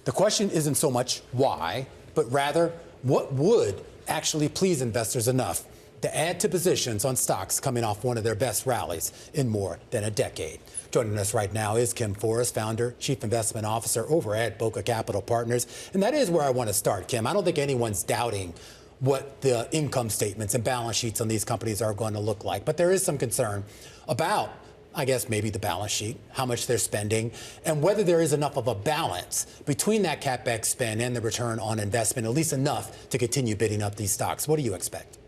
The question isn't so much why, but rather what would actually please investors enough to add to positions on stocks coming off one of their best rallies in more than a decade. Joining us right now is Kim Forrest, founder, chief investment officer over at Bokeh Capital Partners. And that is where I want to start, Kim. I don't think anyone's doubting what the income statements and balance sheets on these companies are going to look like. But there is some concern about, I guess, maybe the balance sheet, how much they're spending, and whether there is enough of a balance between that CapEx spend and the return on investment, at least enough to continue bidding up these stocks. What do you expect?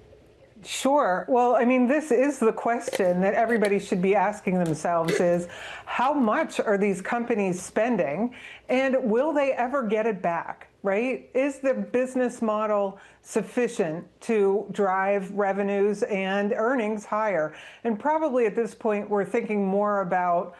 Sure. Well, I mean, this is the question that everybody should be asking themselves is, how much are these companies spending, and will they ever get it back? Right? Is the business model sufficient to drive revenues and earnings higher? And probably at this point, we're thinking more about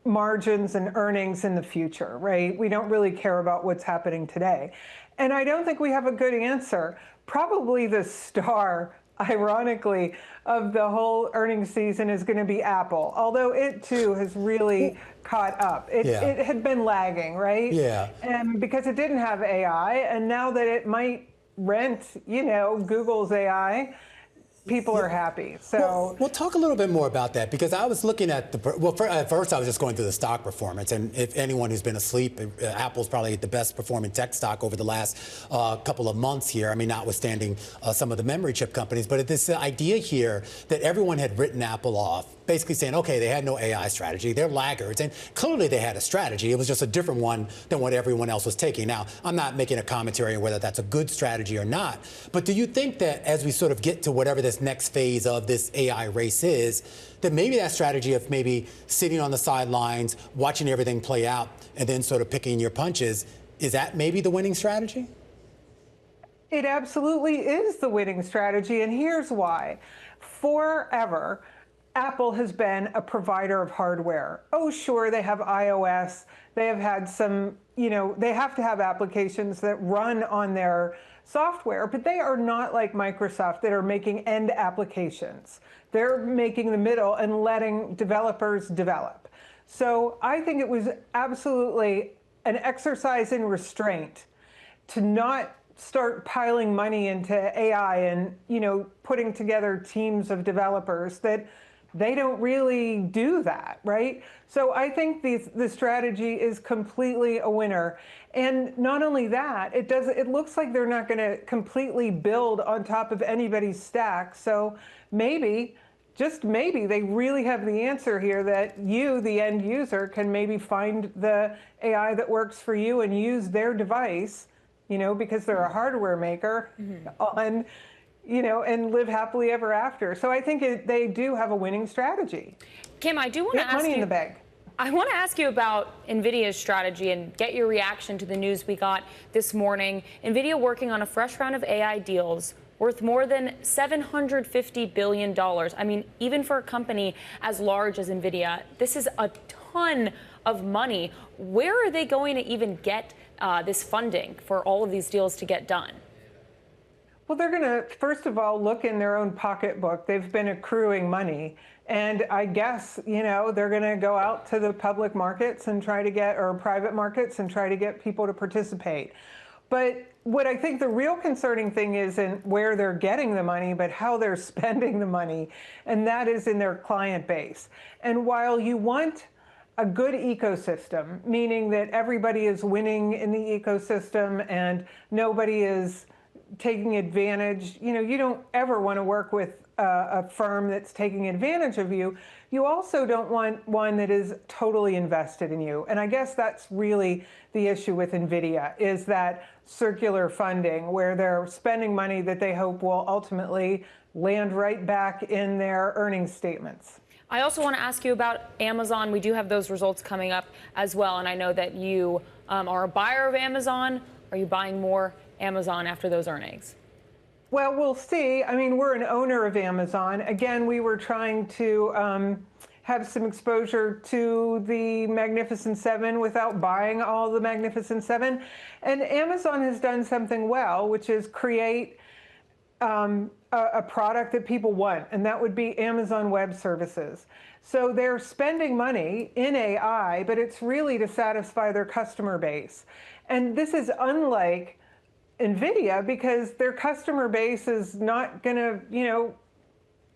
margins and earnings in the future, right? We don't really care about what's happening today. And I don't think we have a good answer. Probably the star, ironically, of the whole earnings season is going to be Apple, although it too has really caught up. It had been lagging, right? Yeah. And because it didn't have AI, and now that it might rent, Google's AI, people are happy. So we'll talk a little bit more about that, because I was looking at at first I was just going through the stock performance, and if anyone who's been asleep, Apple's probably the best performing tech stock over the last couple of months here. I mean, notwithstanding some of the memory chip companies, but this idea here that everyone had written Apple off, basically saying, okay, they had no AI strategy, they're laggards, and clearly they had a strategy. It was just a different one than what everyone else was taking. Now, I'm not making a commentary on whether that's a good strategy or not, but do you think that as we sort of get to whatever this next phase of this AI race is, that maybe that strategy of maybe sitting on the sidelines, watching everything play out, and then sort of picking your punches Is that maybe the winning strategy? It absolutely is the winning strategy, and here's why. Forever, Apple has been a provider of hardware. Oh, sure, they have iOS. They have had some, they have to have applications that run on their software, but they are not like Microsoft that are making end applications. They're making the middle and letting developers develop. So I think it was absolutely an exercise in restraint to not start piling money into AI and, putting together teams of developers that they don't really do that, right? So I think the strategy is completely a winner. And not only that, it looks like they're not going to completely build on top of anybody's stack. So maybe, just maybe, they really have the answer here that you, the end user, can maybe find the AI that works for you and use their device, because they're a hardware maker on, and live happily ever after. So I think they do have a winning strategy. Kim, I do want to ask money you, in the bag. I want to ask you about NVIDIA's strategy and get your reaction to the news we got this morning. NVIDIA working on a fresh round of AI deals worth more than $750 billion. I mean, even for a company as large as NVIDIA, this is a ton of money. Where are they going to even get this funding for all of these deals to get done? Well, they're going to, first of all, look in their own pocketbook. They've been accruing money. And I guess, they're going to go out to the public markets and try to get, or private markets, and try to get people to participate. But what I think the real concerning thing isn't where they're getting the money, but how they're spending the money. And that is in their client base. And while you want a good ecosystem, meaning that everybody is winning in the ecosystem and nobody is taking advantage, you don't ever want to work with a firm that's taking advantage of you. You also don't want one that is totally invested in you. And I guess that's really the issue with NVIDIA, is that circular funding where they're spending money that they hope will ultimately land right back in their earnings statements. I also want to ask you about Amazon. We do have those results coming up as well. And I know that you are a buyer of Amazon. Are you buying more Amazon after those earnings? Well, we'll see. I mean, we're an owner of Amazon. Again, we were trying to have some exposure to the Magnificent Seven without buying all the Magnificent Seven. And Amazon has done something well, which is create a product that people want, and that would be Amazon Web Services. So they're spending money in AI, but it's really to satisfy their customer base. And this is unlike NVIDIA, because their customer base is not going to,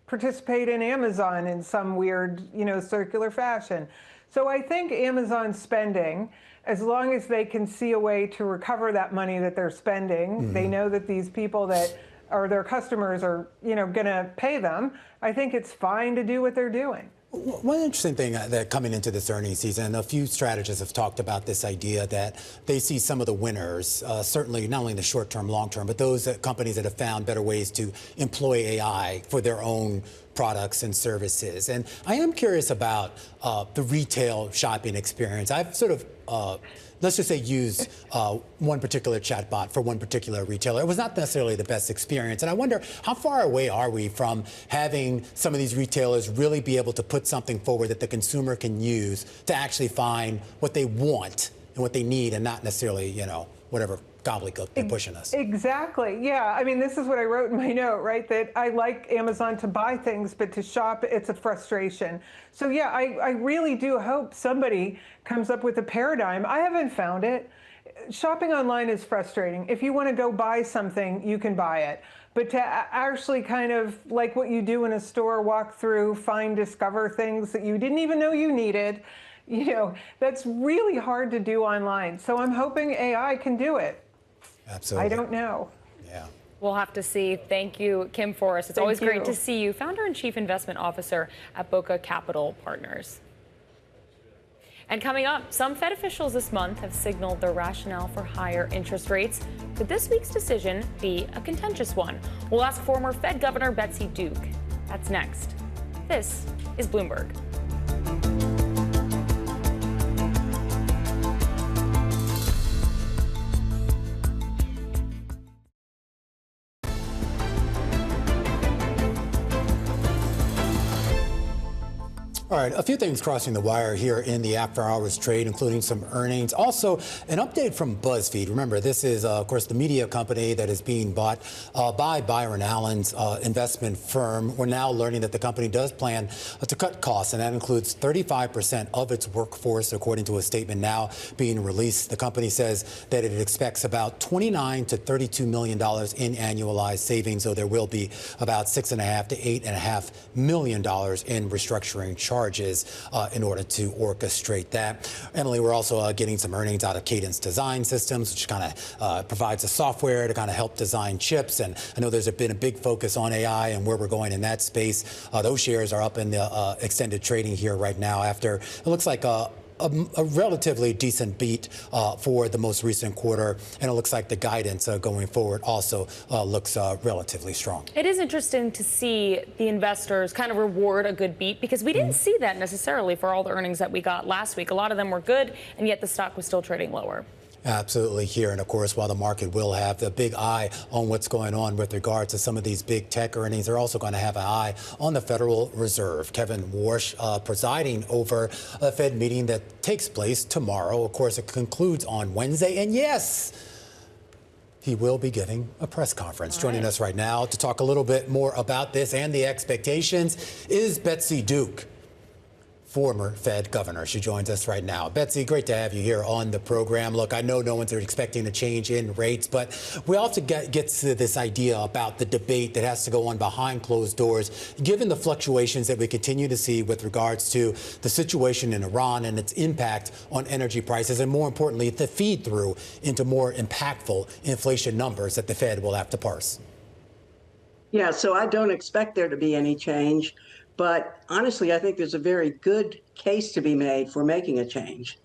participate in Amazon in some weird, circular fashion. So I think Amazon's spending, as long as they can see a way to recover that money that they're spending, they know that these people that are their customers are, going to pay them. I think it's fine to do what they're doing. One interesting thing that coming into this earnings season, a few strategists have talked about this idea that they see some of the winners, certainly not only in the short term, long term, but those companies that have found better ways to employ AI for their own products and services. And I am curious about the retail shopping experience. I've sort of let's just say used one particular chatbot for one particular retailer. It was not necessarily the best experience. And I wonder, how far away are we from having some of these retailers really be able to put something forward that the consumer can use to actually find what they want and what they need, and not necessarily, whatever gobbledygook they're pushing us. Exactly. Yeah. I mean, this is what I wrote in my note, right? That I like Amazon to buy things, but to shop, it's a frustration. So yeah, I really do hope somebody comes up with a paradigm. I haven't found it. Shopping online is frustrating. If you want to go buy something, you can buy it. But to actually kind of like what you do in a store, walk through, find, discover things that you didn't even know you needed, that's really hard to do online. So I'm hoping AI can do it. Absolutely. I don't know. Yeah. We'll have to see. Thank you, Kim Forrest. It's always great to see you, founder and chief investment officer at Bokeh Capital Partners. And coming up, some Fed officials this month have signaled their rationale for higher interest rates. Could this week's decision be a contentious one? We'll ask former Fed Governor Betsy Duke. That's next. This is Bloomberg. All right, a few things crossing the wire here in the after-hours trade, including some earnings. Also, an update from BuzzFeed. Remember, this is, of course, the media company that is being bought by Byron Allen's investment firm. We're now learning that the company does plan to cut costs, and that includes 35% of its workforce, according to a statement now being released. The company says that it expects about $29 to $32 million in annualized savings, so there will be about $6.5 to $8.5 million in restructuring charges in order to orchestrate that. Emily, we're also getting some earnings out of Cadence Design Systems, which kind of provides the software to kind of help design chips. And I know there's been a big focus on AI and where we're going in that space. Those shares are up in the extended trading here right now after it looks like a relatively decent beat for the most recent quarter, and it looks like the guidance going forward also looks relatively strong. It is interesting to see the investors kind of reward a good beat, because we didn't see that necessarily for all the earnings that we got last week. A lot of them were good, and yet the stock was still trading lower. Absolutely here. And of course, while the market will have the big eye on what's going on with regard to some of these big tech earnings, they're also going to have an eye on the Federal Reserve. Kevin Warsh presiding over a Fed meeting that takes place tomorrow. Of course, it concludes on Wednesday. And yes, he will be giving a press conference. Joining us right now to talk a little bit more about this and the expectations is Betsy Duke, former Fed governor. She joins us right now. Betsy, great to have you here on the program. Look, I know no one's expecting a change in rates, but we also get to this idea about the debate that has to go on behind closed doors, given the fluctuations that we continue to see with regards to the situation in Iran and its impact on energy prices, and more importantly, the feed through into more impactful inflation numbers that the Fed will have to parse. Yeah, so I don't expect there to be any change. But honestly, I think there's a very good case to be made for making a change.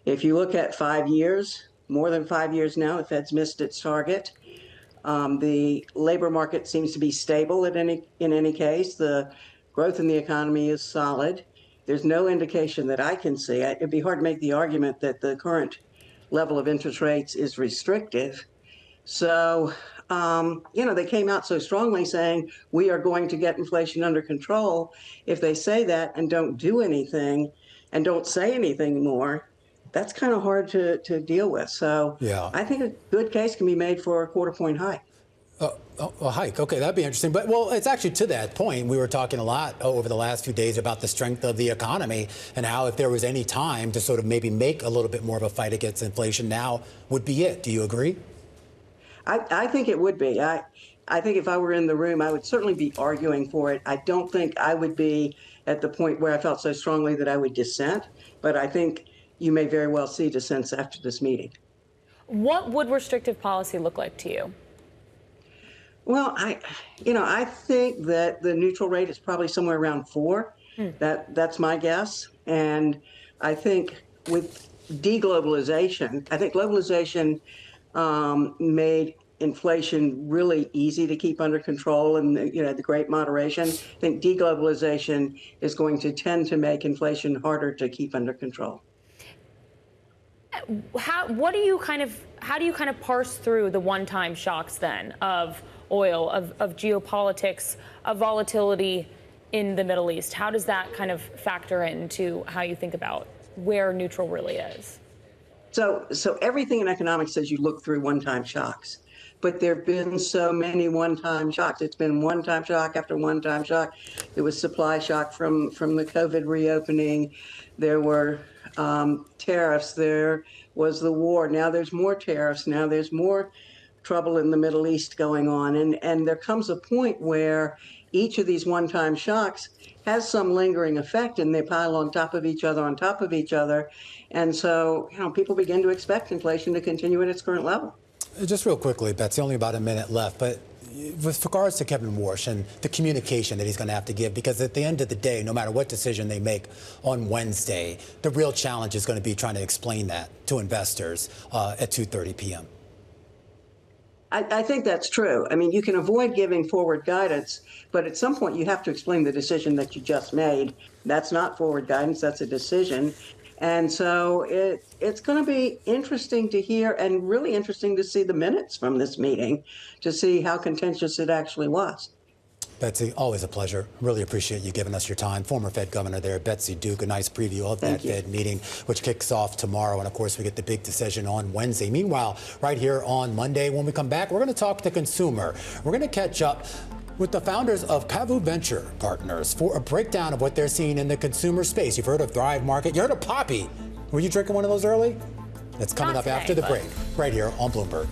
If you look at 5 years, more than 5 years now, the Fed's missed its target. The labor market seems to be stable in any case. The growth in the economy is solid. There's no indication that I can see. It'd be hard to make the argument that the current level of interest rates is restrictive. So, they came out so strongly saying we are going to get inflation under control. If they say that and don't do anything and don't say anything more, that's kind of hard to deal with. So yeah, I think a good case can be made for a quarter-point hike. A hike. OK, that'd be interesting. But, well, it's actually to that point. We were talking a lot over the last few days about the strength of the economy and how if there was any time to sort of maybe make a little bit more of a fight against inflation, now would be it. Do you agree? I think it would be. I think if I were in the room, I would certainly be arguing for it. I don't think I would be at the point where I felt so strongly that I would dissent. But I think you may very well see dissents after this meeting. What would restrictive policy look like to you? Well, I think that the neutral rate is probably somewhere around 4. That's my guess. And I think with deglobalization, I think globalization made inflation really easy to keep under control, and the great moderation. I think deglobalization is going to tend to make inflation harder to keep under control. How do you kind of parse through the one-time shocks then of oil, of geopolitics, of volatility in the Middle East? How does that kind of factor into how you think about where neutral really is? So everything in economics says you look through one-time shocks, but there have been so many one-time shocks. It's been one-time shock after one-time shock. There was supply shock from the COVID reopening. There were tariffs. There was the war. Now there's more tariffs. Now there's more trouble in the Middle East going on. And there comes a point where each of these one-time shocks has some lingering effect, and they pile on top of each other. And so, people begin to expect inflation to continue at its current level. Just real quickly, Betsy, only about a minute left, but with regards to Kevin Warsh and the communication that he's going to have to give, because at the end of the day, no matter what decision they make on Wednesday, the real challenge is going to be trying to explain that to investors at 2:30 p.m. I think that's true. I mean, you can avoid giving forward guidance, but at some point you have to explain the decision that you just made. That's not forward guidance, that's a decision. And so it's going to be interesting to hear, and really interesting to see the minutes from this meeting to see how contentious it actually was. Betsy, always a pleasure. Really appreciate you giving us your time. Former Fed Governor there, Betsy Duke, a nice preview of that Fed meeting, which kicks off tomorrow. And of course, we get the big decision on Wednesday. Meanwhile, right here on Monday, when we come back, we're going to talk to consumer. We're going to catch up with the founders of CAVU Venture Partners for a breakdown of what they're seeing in the consumer space. You've heard of Thrive Market. You heard of Poppy. Were you drinking one of those early? That's coming up after the break, right here on Bloomberg.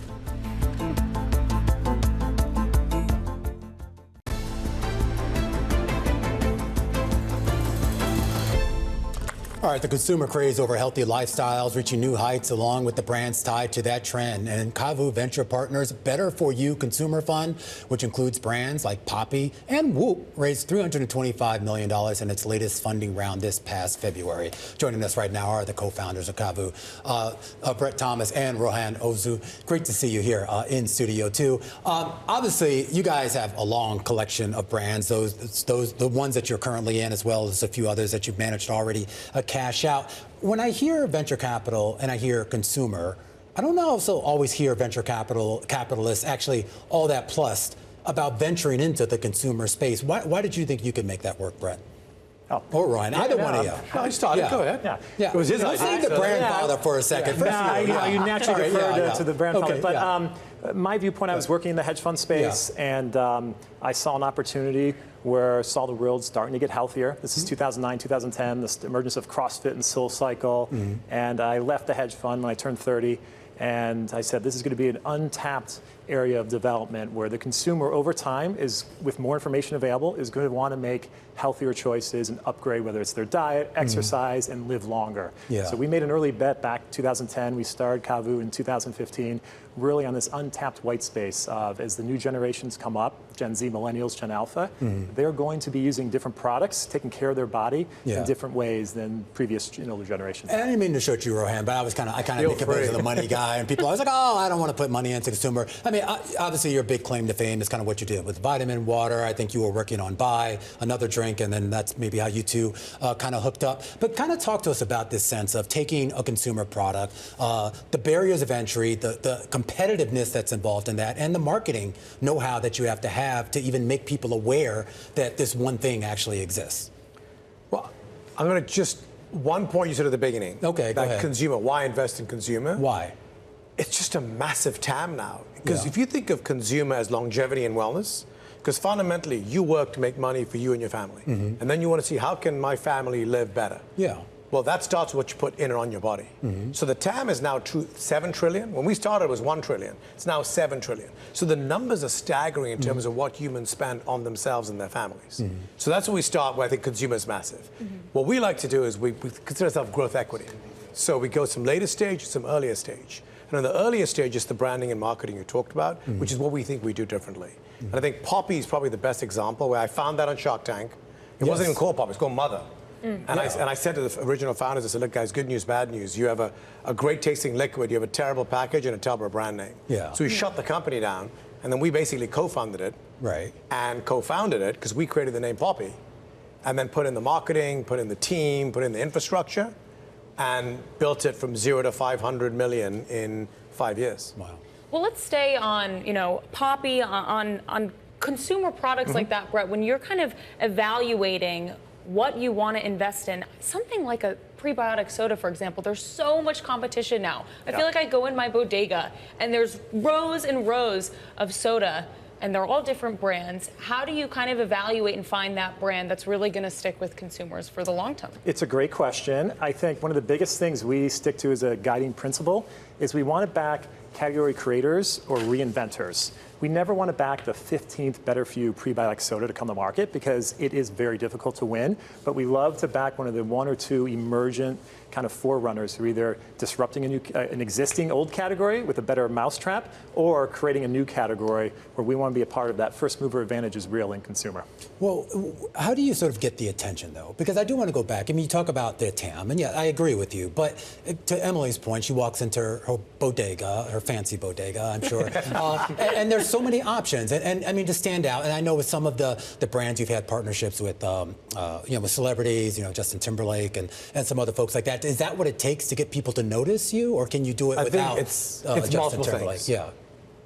All right, the consumer craze over healthy lifestyles reaching new heights along with the brands tied to that trend. And CAVU Venture Partners Better For You Consumer Fund, which includes brands like Poppy and Whoop, raised $325 million in its latest funding round this past February. Joining us right now are the co-founders of CAVU, Brett Thomas and Rohan Ozu. Great to see you here in studio, too. Obviously, you guys have a long collection of brands, the ones that you're currently in, as well as a few others that you've managed already cash out. When I hear venture capital and I hear consumer, I don't also always hear venture capitalists actually all that plussed about venturing into the consumer space. Why did you think you could make that work, Brett? Oh. Or Ryan, either one of you. No, I started. Yeah. Go ahead. Yeah. It was his Let's idea. leave the brand father for a second. You naturally referred to the brand father. But my viewpoint, I was working in the hedge fund space, and I saw an opportunity where I saw the world starting to get healthier. This is 2009, 2010, the emergence of CrossFit and SoulCycle. And I left the hedge fund when I turned 30. And I said, this is going to be an untapped area of development where the consumer over time is, with more information available, is going to want to make healthier choices and upgrade, whether it's their diet, exercise, and live longer. So we made an early bet back in 2010. We started CAVU in 2015, really on this untapped white space of, as the new generations come up, Gen Z, Millennials, Gen Alpha, they're going to be using different products, taking care of their body in different ways than previous generations. And I didn't mean to shoot you, Rohan, but I kind of think of it as the money guy, and people are always like, oh, I don't want to put money into consumer. I mean, obviously your big claim to fame is kind of what you did with vitamin water. I think you were working on Buy, another drink, and then that's maybe how you two kind of hooked up. But kind of talk to us about this sense of taking a consumer product, the barriers of entry, the competitiveness that's involved in that, and the marketing know-how that you have to even make people aware that this one thing actually exists. Well, I'm going to just one point you said at the beginning. Okay, go ahead. Consumer. Why invest in consumer? Why? It's just a massive TAM now. Because if you think of consumer as longevity and wellness, because fundamentally you work to make money for you and your family. And then you want to see, how can my family live better? Well, that starts with what you put in and on your body. So the TAM is now 7 trillion. When we started, it was 1 trillion. It's now 7 trillion. So the numbers are staggering in terms of what humans spend on themselves and their families. So that's where we start, where I think consumer is massive. What we like to do is we consider ourselves growth equity. So we go some later stage, some earlier stage. And in the earlier stage is the branding and marketing you talked about, which is what we think we do differently. And I think Poppy is probably the best example, where I found that on Shark Tank. It wasn't even called Poppy, it's called Mother. And I said to the original founders, I said, look, guys, good news, bad news. You have a great tasting liquid, you have a terrible package and a terrible brand name. So we shut the company down, and then we basically co-funded it. And co-founded it, because we created the name Poppy, and then put in the marketing, put in the team, put in the infrastructure, and built it from 0 to 500 million in 5 years. Wow. Well, let's stay on, Poppy, on consumer products like that, Brett. When you're kind of evaluating what you want to invest in, something like a prebiotic soda, for example, there's so much competition now. I feel like I go in my bodega and there's rows and rows of soda, and they're all different brands. How do you kind of evaluate and find that brand that's really going to stick with consumers for the long term? It's a great question. I think one of the biggest things we stick to as a guiding principle is we want to back category creators or reinventors. We never want to back the 15th better for you prebiotic soda to come to market, because it is very difficult to win. But we love to back one of the 1 or 2 emergent kind of forerunners who are either disrupting an existing old category with a better mousetrap, or creating a new category where we want to be a part of that. First mover advantage is real in consumer. Well, how do you sort of get the attention, though? Because I do want to go back. I mean, you talk about the TAM, and yeah, I agree with you. But to Emily's point, she walks into her bodega, her fancy bodega, I'm sure, and there's so many options. And I mean, to stand out, and I know with some of the brands you've had partnerships with, with celebrities, Justin Timberlake and some other folks like that. Is that what it takes to get people to notice you, or can you do it without it's Justin multiple Timberlake? Things.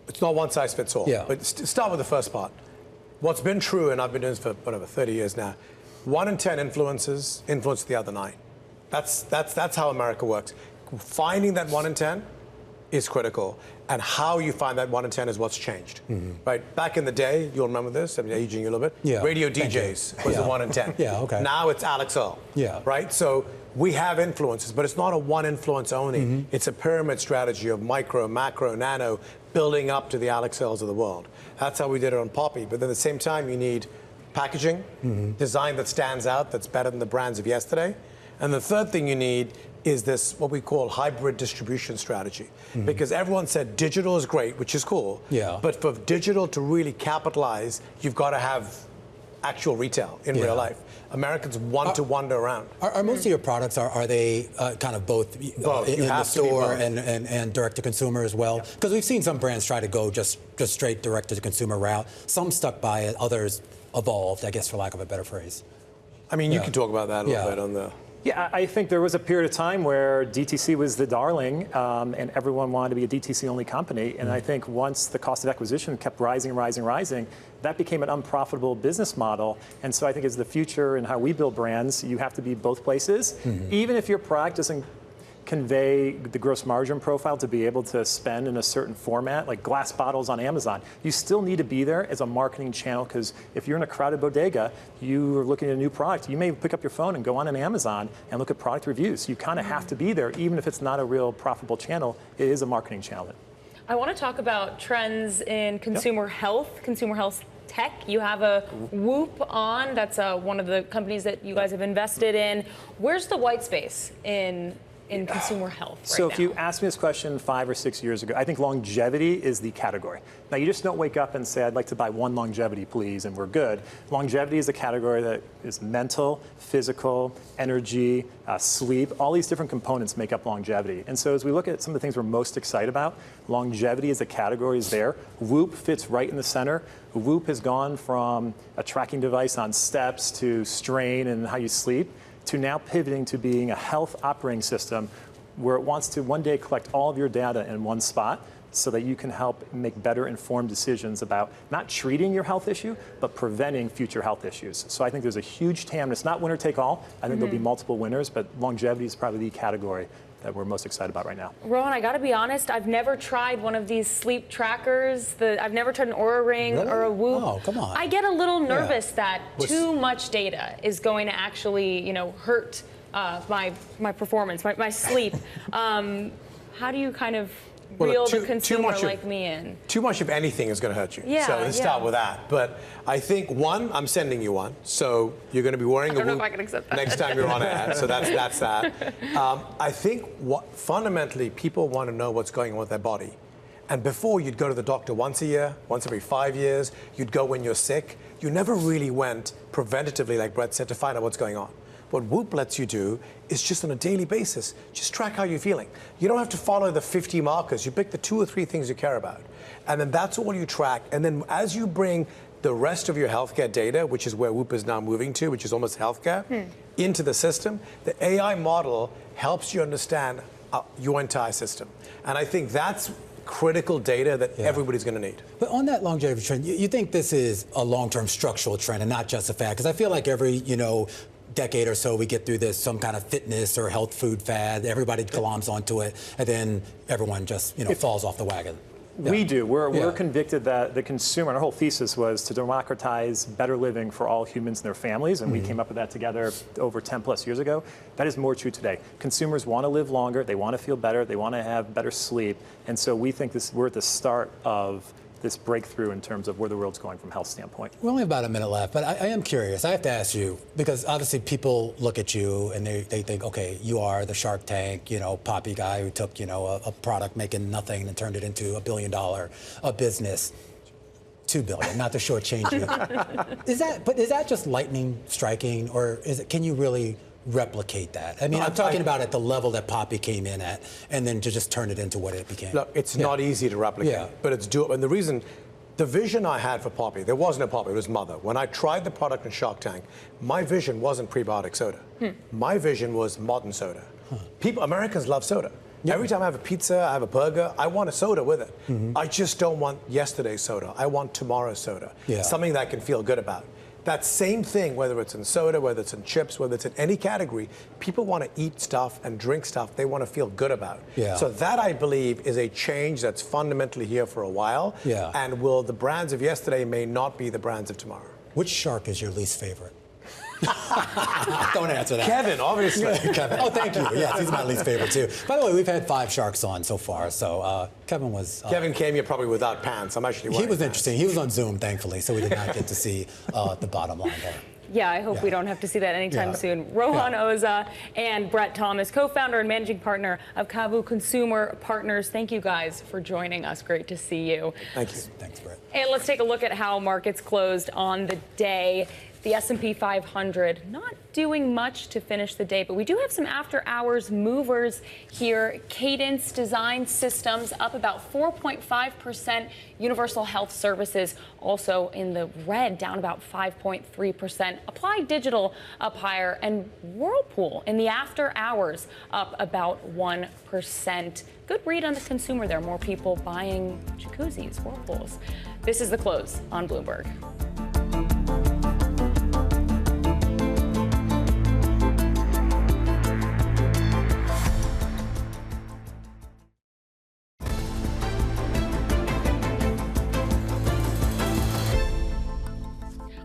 It's not one size fits all. But start with the first part. what's been true, and I've been doing this for whatever 30 years now, 1 in 10 influence the other 9. That's how America works. Finding that 1 in 10 is critical, and how you find that 1 in 10 is what's changed. Right? Back in the day, you'll remember this. I'm aging you a little bit. Yeah. Radio DJs was the 1 in 10. Yeah. Okay. Now it's Alex Earl. Yeah. Right. So we have influences, but it's not a one influence only. It's a pyramid strategy of micro, macro, nano, building up to the Alex Earls of the world. That's how we did it on Poppy. But then at the same time, you need packaging, design that stands out, that's better than the brands of yesterday. And the third thing you need is this, what we call hybrid distribution strategy. Because everyone said digital is great, which is cool. Yeah. But for digital to really capitalize, you've got to have actual retail in real life. Americans want to wander around. Are most of your products, are they kind of both in the store and direct to consumer as well? Because we've seen some brands try to go just straight direct to the consumer route. Some stuck by it, others evolved, I guess, for lack of a better phrase. I mean, you can talk about that a little bit on the... Yeah, I think there was a period of time where DTC was the darling, and everyone wanted to be a DTC-only company. And I think once the cost of acquisition kept rising, that became an unprofitable business model. And so I think as the future and how we build brands, you have to be both places. Even if your product doesn't convey the gross margin profile to be able to spend in a certain format, like glass bottles on Amazon, you still need to be there as a marketing channel, because if you're in a crowded bodega, you are looking at a new product, you may pick up your phone and go on an Amazon and look at product reviews. You kind of have to be there, even if it's not a real profitable channel, it is a marketing channel. I want to talk about trends in consumer health tech. You have a Whoop on, that's one of the companies that you guys have invested in. Where's the white space in consumer health right So now? if you asked me this question 5 or 6 years ago, I think longevity is the category. Now, you just don't wake up and say, I'd like to buy one longevity, please, and we're good. Longevity is a category that is mental, physical, energy, sleep. All these different components make up longevity. And so as we look at some of the things we're most excited about, longevity as a category is there. Whoop fits right in the center. Whoop has gone from a tracking device on steps to strain and how you sleep, to now pivoting to being a health operating system where it wants to one day collect all of your data in one spot so that you can help make better informed decisions about not treating your health issue, but preventing future health issues. So I think there's a huge TAM. It's not winner take all. I think there'll be multiple winners, but longevity is probably the category that we're most excited about right now. Rohan, I got to be honest, I've never tried one of these sleep trackers. I've never tried an Oura Ring or a Whoop. Oh, come on. I get a little nervous that too much data is going to actually, hurt my performance, my sleep. How do you kind of reel the consumer like me in? Too much of anything is going to hurt you. Yeah, so let's start with that. But I think, one, I'm sending you one. So you're going to be wearing a Whoop I don't know if I can accept that. next time you're on air. So that's that. I think fundamentally people want to know what's going on with their body. And before, you'd go to the doctor once a year, once every 5 years. You'd go when you're sick. You never really went preventatively, like Brett said, to find out what's going on. What Whoop lets you do is just on a daily basis, just track how you're feeling. You don't have to follow the 50 markers. You pick the 2 or 3 things you care about. And then that's all you track. And then as you bring the rest of your healthcare data, which is where Whoop is now moving to, which is almost healthcare, into the system, the AI model helps you understand your entire system. And I think that's critical data that everybody's going to need. But on that longevity trend, you think this is a long-term structural trend and not just a fad? Because I feel like every, decade or so we get through this some kind of fitness or health food fad, everybody gloms onto it, and then everyone just falls off the wagon. We do. We're convicted that the consumer, and our whole thesis was to democratize better living for all humans and their families, and we came up with that together over 10 plus years ago. That is more true today. Consumers want to live longer, they want to feel better, they want to have better sleep, and so we think we're at the start of this breakthrough in terms of where the world's going from a health standpoint. We only have about a minute left, but I am curious. I have to ask you, because obviously people look at you and they think, okay, you are the Shark Tank, Poppy guy who took, a product making nothing and turned it into $1 billion business. $2 billion, not to shortchange you. Is that just lightning striking, or can you really replicate that? I mean, I'm talking about at the level that Poppy came in at, and then to just turn it into what it became. Look, it's not easy to replicate, but it's doable. And the vision I had for Poppy, there wasn't a Poppy, it was Mother. When I tried the product in Shark Tank, my vision wasn't prebiotic soda. My vision was modern soda. Americans love soda. Every time I have a pizza, I have a burger, I want a soda with it. I just don't want yesterday's soda. I want tomorrow's soda. Something that I can feel good about. That same thing, whether it's in soda, whether it's in chips, whether it's in any category, people want to eat stuff and drink stuff they want to feel good about. So that, I believe, is a change that's fundamentally here for a while. And the brands of yesterday may not be the brands of tomorrow. Which shark is your least favorite? Don't answer that. Kevin, obviously. Kevin. Oh, thank you. Yes, he's my least favorite, too. By the way, we've had 5 sharks on so far, so Kevin was... Kevin came here probably without pants. I'm actually wearing He was pants. interesting. He was on Zoom, thankfully, so we did not get to see the bottom line there. Yeah, I hope we don't have to see that anytime soon. Rohan Oza and Brett Thomas, co-founder and managing partner of CAVU Consumer Partners. Thank you guys for joining us. Great to see you. Thank you. Thanks, Brett. And let's take a look at how markets closed on the day. The S&P 500 not doing much to finish the day, but we do have some after-hours movers here. Cadence Design Systems up about 4.5%. Universal Health Services also in the red, down about 5.3%. Applied Digital up higher, and Whirlpool in the after-hours up about 1%. Good read on the consumer there. More people buying jacuzzis, Whirlpools. This is the close on Bloomberg.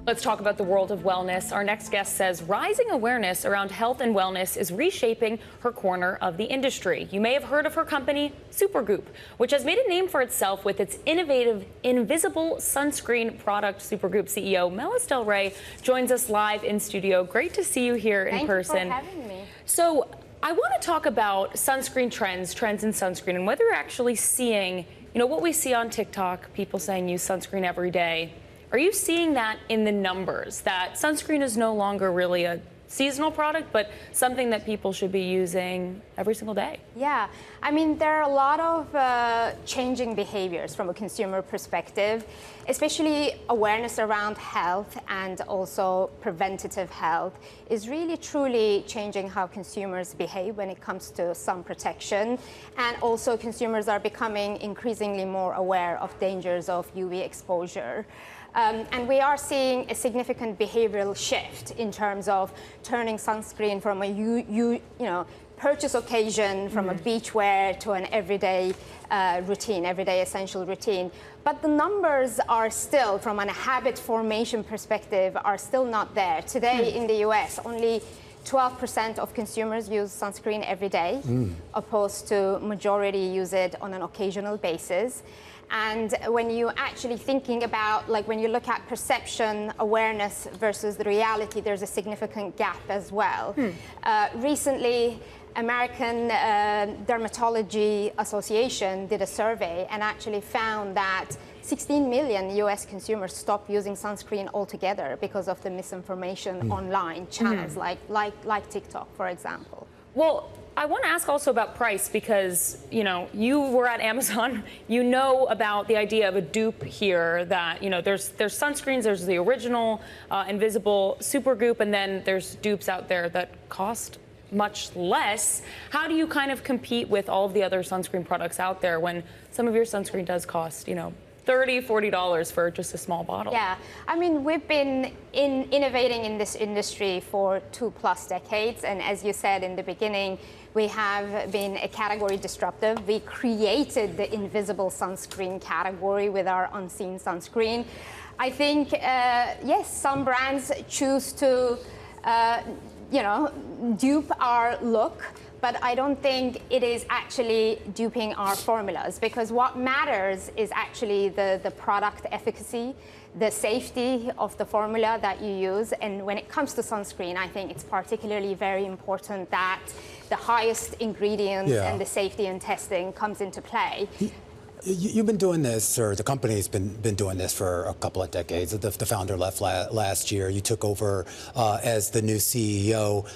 Let's talk about the world of wellness. Our next guest says rising awareness around health and wellness is reshaping her corner of the industry. You may have heard of her company, Supergoop, which has made a name for itself with its innovative invisible sunscreen product. Supergoop CEO Melis joins us live in studio. Great to see you here in person. Thank you for having me. So I want to talk about sunscreen trends in sunscreen, and whether you're actually seeing, what we see on TikTok, people saying use sunscreen every day. Are you seeing that in the numbers, that sunscreen is no longer really a seasonal product, but something that people should be using every single day? Yeah, I mean, there are a lot of changing behaviors from a consumer perspective, especially awareness around health and also preventative health is really truly changing how consumers behave when it comes to sun protection. And also consumers are becoming increasingly more aware of dangers of UV exposure. And we are seeing a significant behavioral shift in terms of turning sunscreen from a purchase occasion, from a beach wear to an everyday routine, everyday essential routine. But the numbers are still, from a habit formation perspective, are still not there. Today in the US, only 12% of consumers use sunscreen every day, opposed to majority use it on an occasional basis. And when you actually thinking about, like when you look at perception, awareness versus the reality, there's a significant gap as well. Recently, American Dermatology Association did a survey and actually found that 16 million US consumers stopped using sunscreen altogether because of the misinformation online channels like TikTok, for example. Well, I want to ask also about price because, you were at Amazon. You know about the idea of a dupe here that, there's sunscreens, there's the original invisible Supergoop, and then there's dupes out there that cost much less. How do you kind of compete with all of the other sunscreen products out there when some of your sunscreen does cost, $30, $40 for just a small bottle? Yeah, I mean, we've been innovating in this industry for 2+ decades. And as you said in the beginning, we have been a category disruptive. We created the invisible sunscreen category with our unseen sunscreen. I think, yes, some brands choose to, dupe our look. But I don't think it is actually duping our formulas, because what matters is actually the product efficacy, the safety of the formula that you use. And when it comes to sunscreen, I think it's particularly very important that the highest ingredients and the safety and testing comes into play. You've been doing this, or the company's been doing this for a couple of decades. The founder left last year. You took over as the new CEO.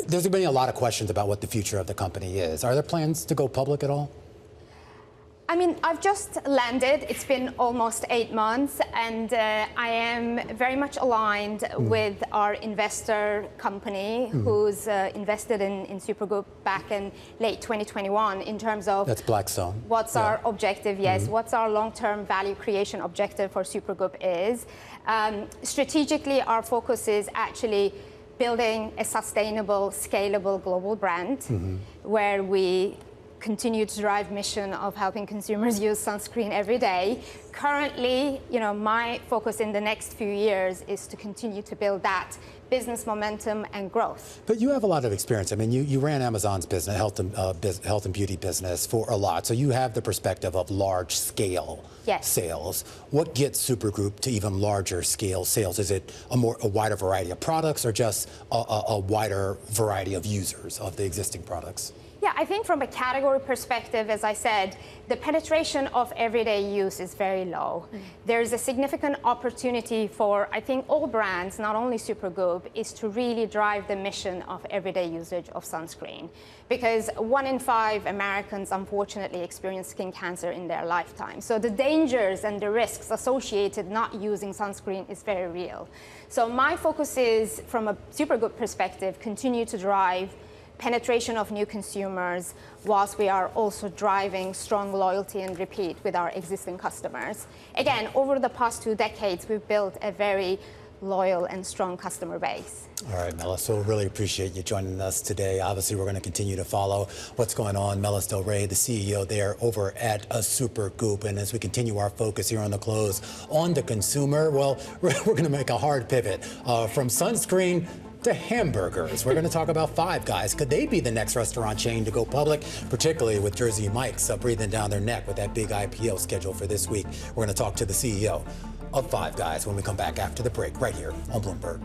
There's been a lot of questions about what the future of the company is. Are there plans to go public at all? I mean, I've just landed. It's been almost 8 months, and I am very much aligned with our investor company who's invested in Supergoop back in late 2021 in terms of... That's Blackstone. What's our objective, yes. What's our long-term value creation objective for Supergoop is. Strategically, our focus is actually building a sustainable, scalable global brand where we continue to drive mission of helping consumers use sunscreen every day. Currently, my focus in the next few years is to continue to build that business momentum and growth. But you have a lot of experience. I mean, you ran Amazon's business, health and beauty business for a lot. So you have the perspective of large scale sales. What gets Supergoop to even larger scale sales? Is it a wider variety of products or just a wider variety of users of the existing products? Yeah, I think from a category perspective, as I said, the penetration of everyday use is very low. There's a significant opportunity for, I think, all brands, not only Supergoop, is to really drive the mission of everyday usage of sunscreen. Because 1 in 5 Americans, unfortunately, experience skin cancer in their lifetime. So the dangers and the risks associated not using sunscreen is very real. So my focus is, from a Supergoop perspective, continue to drive penetration of new consumers, whilst we are also driving strong loyalty and repeat with our existing customers. Again, over the past 2 decades, we've built a very loyal and strong customer base. All right, Melis, so really appreciate you joining us today. Obviously, we're going to continue to follow what's going on. Melis Del Rey, the CEO there over at Supergoop. And as we continue our focus here on the close on the consumer, well, we're going to make a hard pivot from sunscreen to hamburgers. We're going to talk about Five Guys. Could they be the next restaurant chain to go public, particularly with Jersey Mike's breathing down their neck with that big IPO scheduled for this week? We're going to talk to the CEO of Five Guys when we come back after the break, right here on Bloomberg.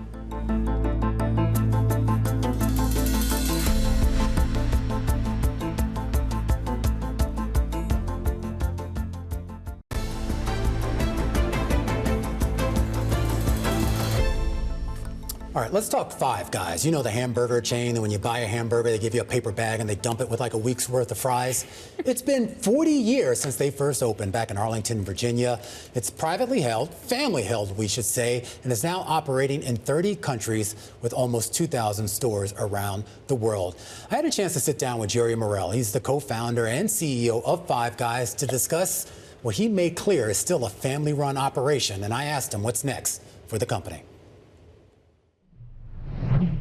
All right, let's talk Five Guys. You know the hamburger chain, and when you buy a hamburger, they give you a paper bag and they dump it with like a week's worth of fries. It's been 40 years since they first opened back in Arlington, Virginia. It's privately held, family held, we should say, and is now operating in 30 countries with almost 2,000 stores around the world. I had a chance to sit down with Jerry Murrell. He's the co-founder and CEO of Five Guys to discuss what he made clear is still a family-run operation, and I asked him what's next for the company.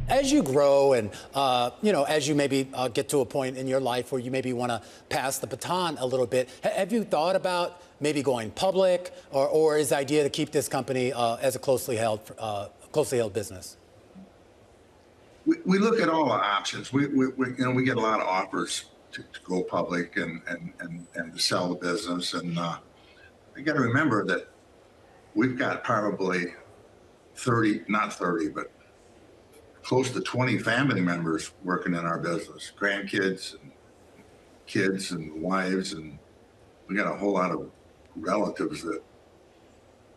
As you grow and, as you maybe get to a point in your life where you maybe want to pass the baton a little bit, have you thought about maybe going public, or is the idea to keep this company as a closely held business? We look at all the options. We get a lot of offers to go public and to sell the business. And you got to remember that we've got probably 30, not 30, but close to 20 family members working in our business, grandkids and kids and wives, and we got a whole lot of relatives that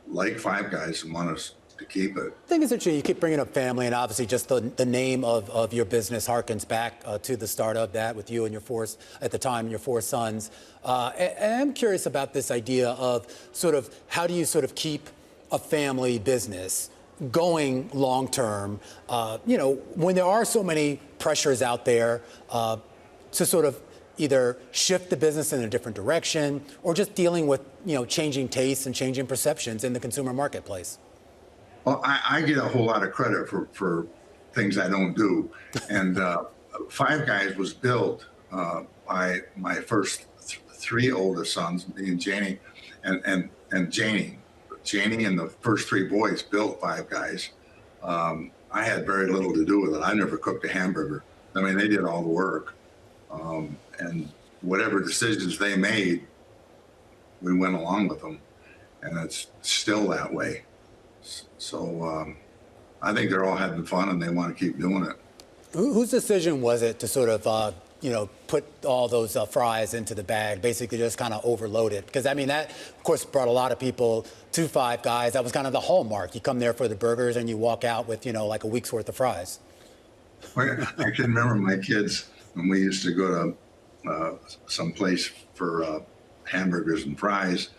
like Five Guys and want us to keep it. I think it's interesting you keep bringing up family, and obviously just the name of your business harkens back to the start of that with you and your four sons. And I'm curious about this idea of sort of how do you sort of keep a family business going long term, when there are so many pressures out there to sort of either shift the business in a different direction or just dealing with, changing tastes and changing perceptions in the consumer marketplace? Well, I get a whole lot of credit for things I don't do. And Five Guys was built by my first 3 oldest sons, me and Janie, and Janie. Janie and the first 3 boys built Five Guys. I had very little to do with it. I never cooked a hamburger. I mean, they did all the work. And whatever decisions they made, we went along with them. And it's still that way. So I think they're all having fun and they want to keep doing it. Whose decision was it to sort of, put all those fries into the bag, basically just kind of overload it? Because, I mean, that, of course, brought a lot of people to Five Guys. That was kind of the hallmark. You come there for the burgers and you walk out with, like a week's worth of fries. I can remember my kids when we used to go to some place for hamburgers and fries.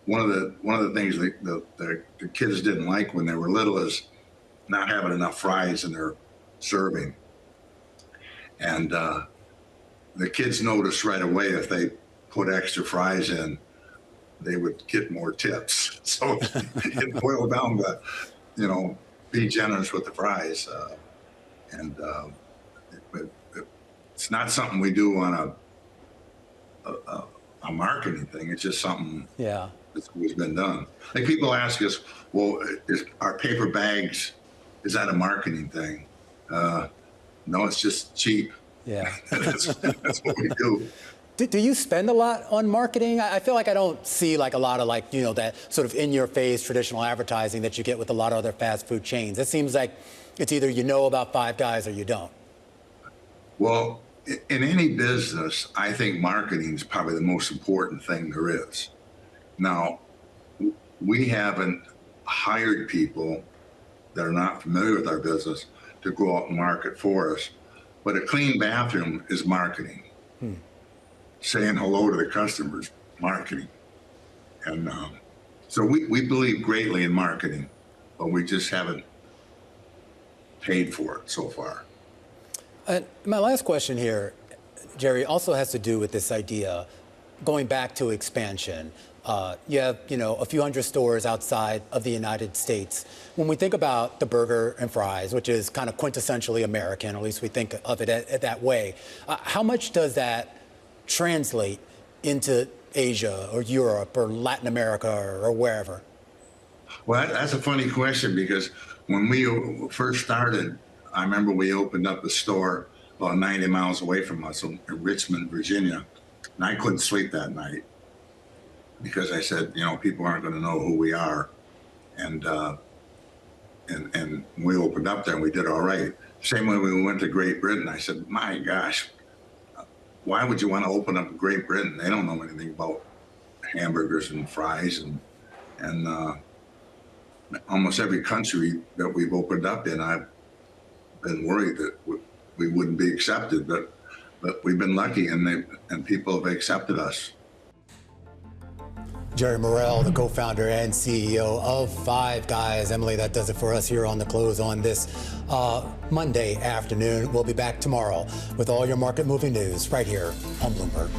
One of the things that the kids didn't like when they were little is not having enough fries in their serving. And the kids noticed right away if they put extra fries in, they would get more tips. So it boiled down to, you know, be generous with the fries. It's not something we do on a marketing thing. It's just something that's always been done. Like people ask us, well, are paper bags, is that a marketing thing? No, it's just cheap. Yeah. That's what we do. Do you spend a lot on marketing? I feel like I don't see like a lot of like, you know, that sort of in-your-face traditional advertising that you get with a lot of other fast food chains. It seems like it's either you know about Five Guys or you don't. Well, in any business, I think marketing is probably the most important thing there is. Now, we haven't hired people that are not familiar with our business to go out and market for us. But a clean bathroom is marketing. Saying hello to the customers, marketing. And so we believe greatly in marketing, but we just haven't paid for it so far. My last question here, Jerry, also has to do with this idea, going back to expansion. You have, you know, a few hundred stores outside of the United States. When we think about the burger and fries, which is kind of quintessentially American, or at least we think of it that way, how much does that translate into Asia or Europe or Latin America or wherever? Well, that's a funny question, because when we first started, I remember we opened up a store about 90 miles away from us in Richmond, Virginia, and I couldn't sleep that night because I said, you know, people aren't going to know who we are. And we opened up there and we did all right. Same way we went to Great Britain, I said, my gosh, why would you want to open up in Great Britain? They don't know anything about hamburgers and fries, and almost every country that we've opened up in, I've been worried that we wouldn't be accepted, but we've been lucky, and people have accepted us. Jerry Murrell, the co-founder and CEO of Five Guys. Emily, that does it for us here on The Close on this Monday afternoon. We'll be back tomorrow with all your market moving news right here on Bloomberg.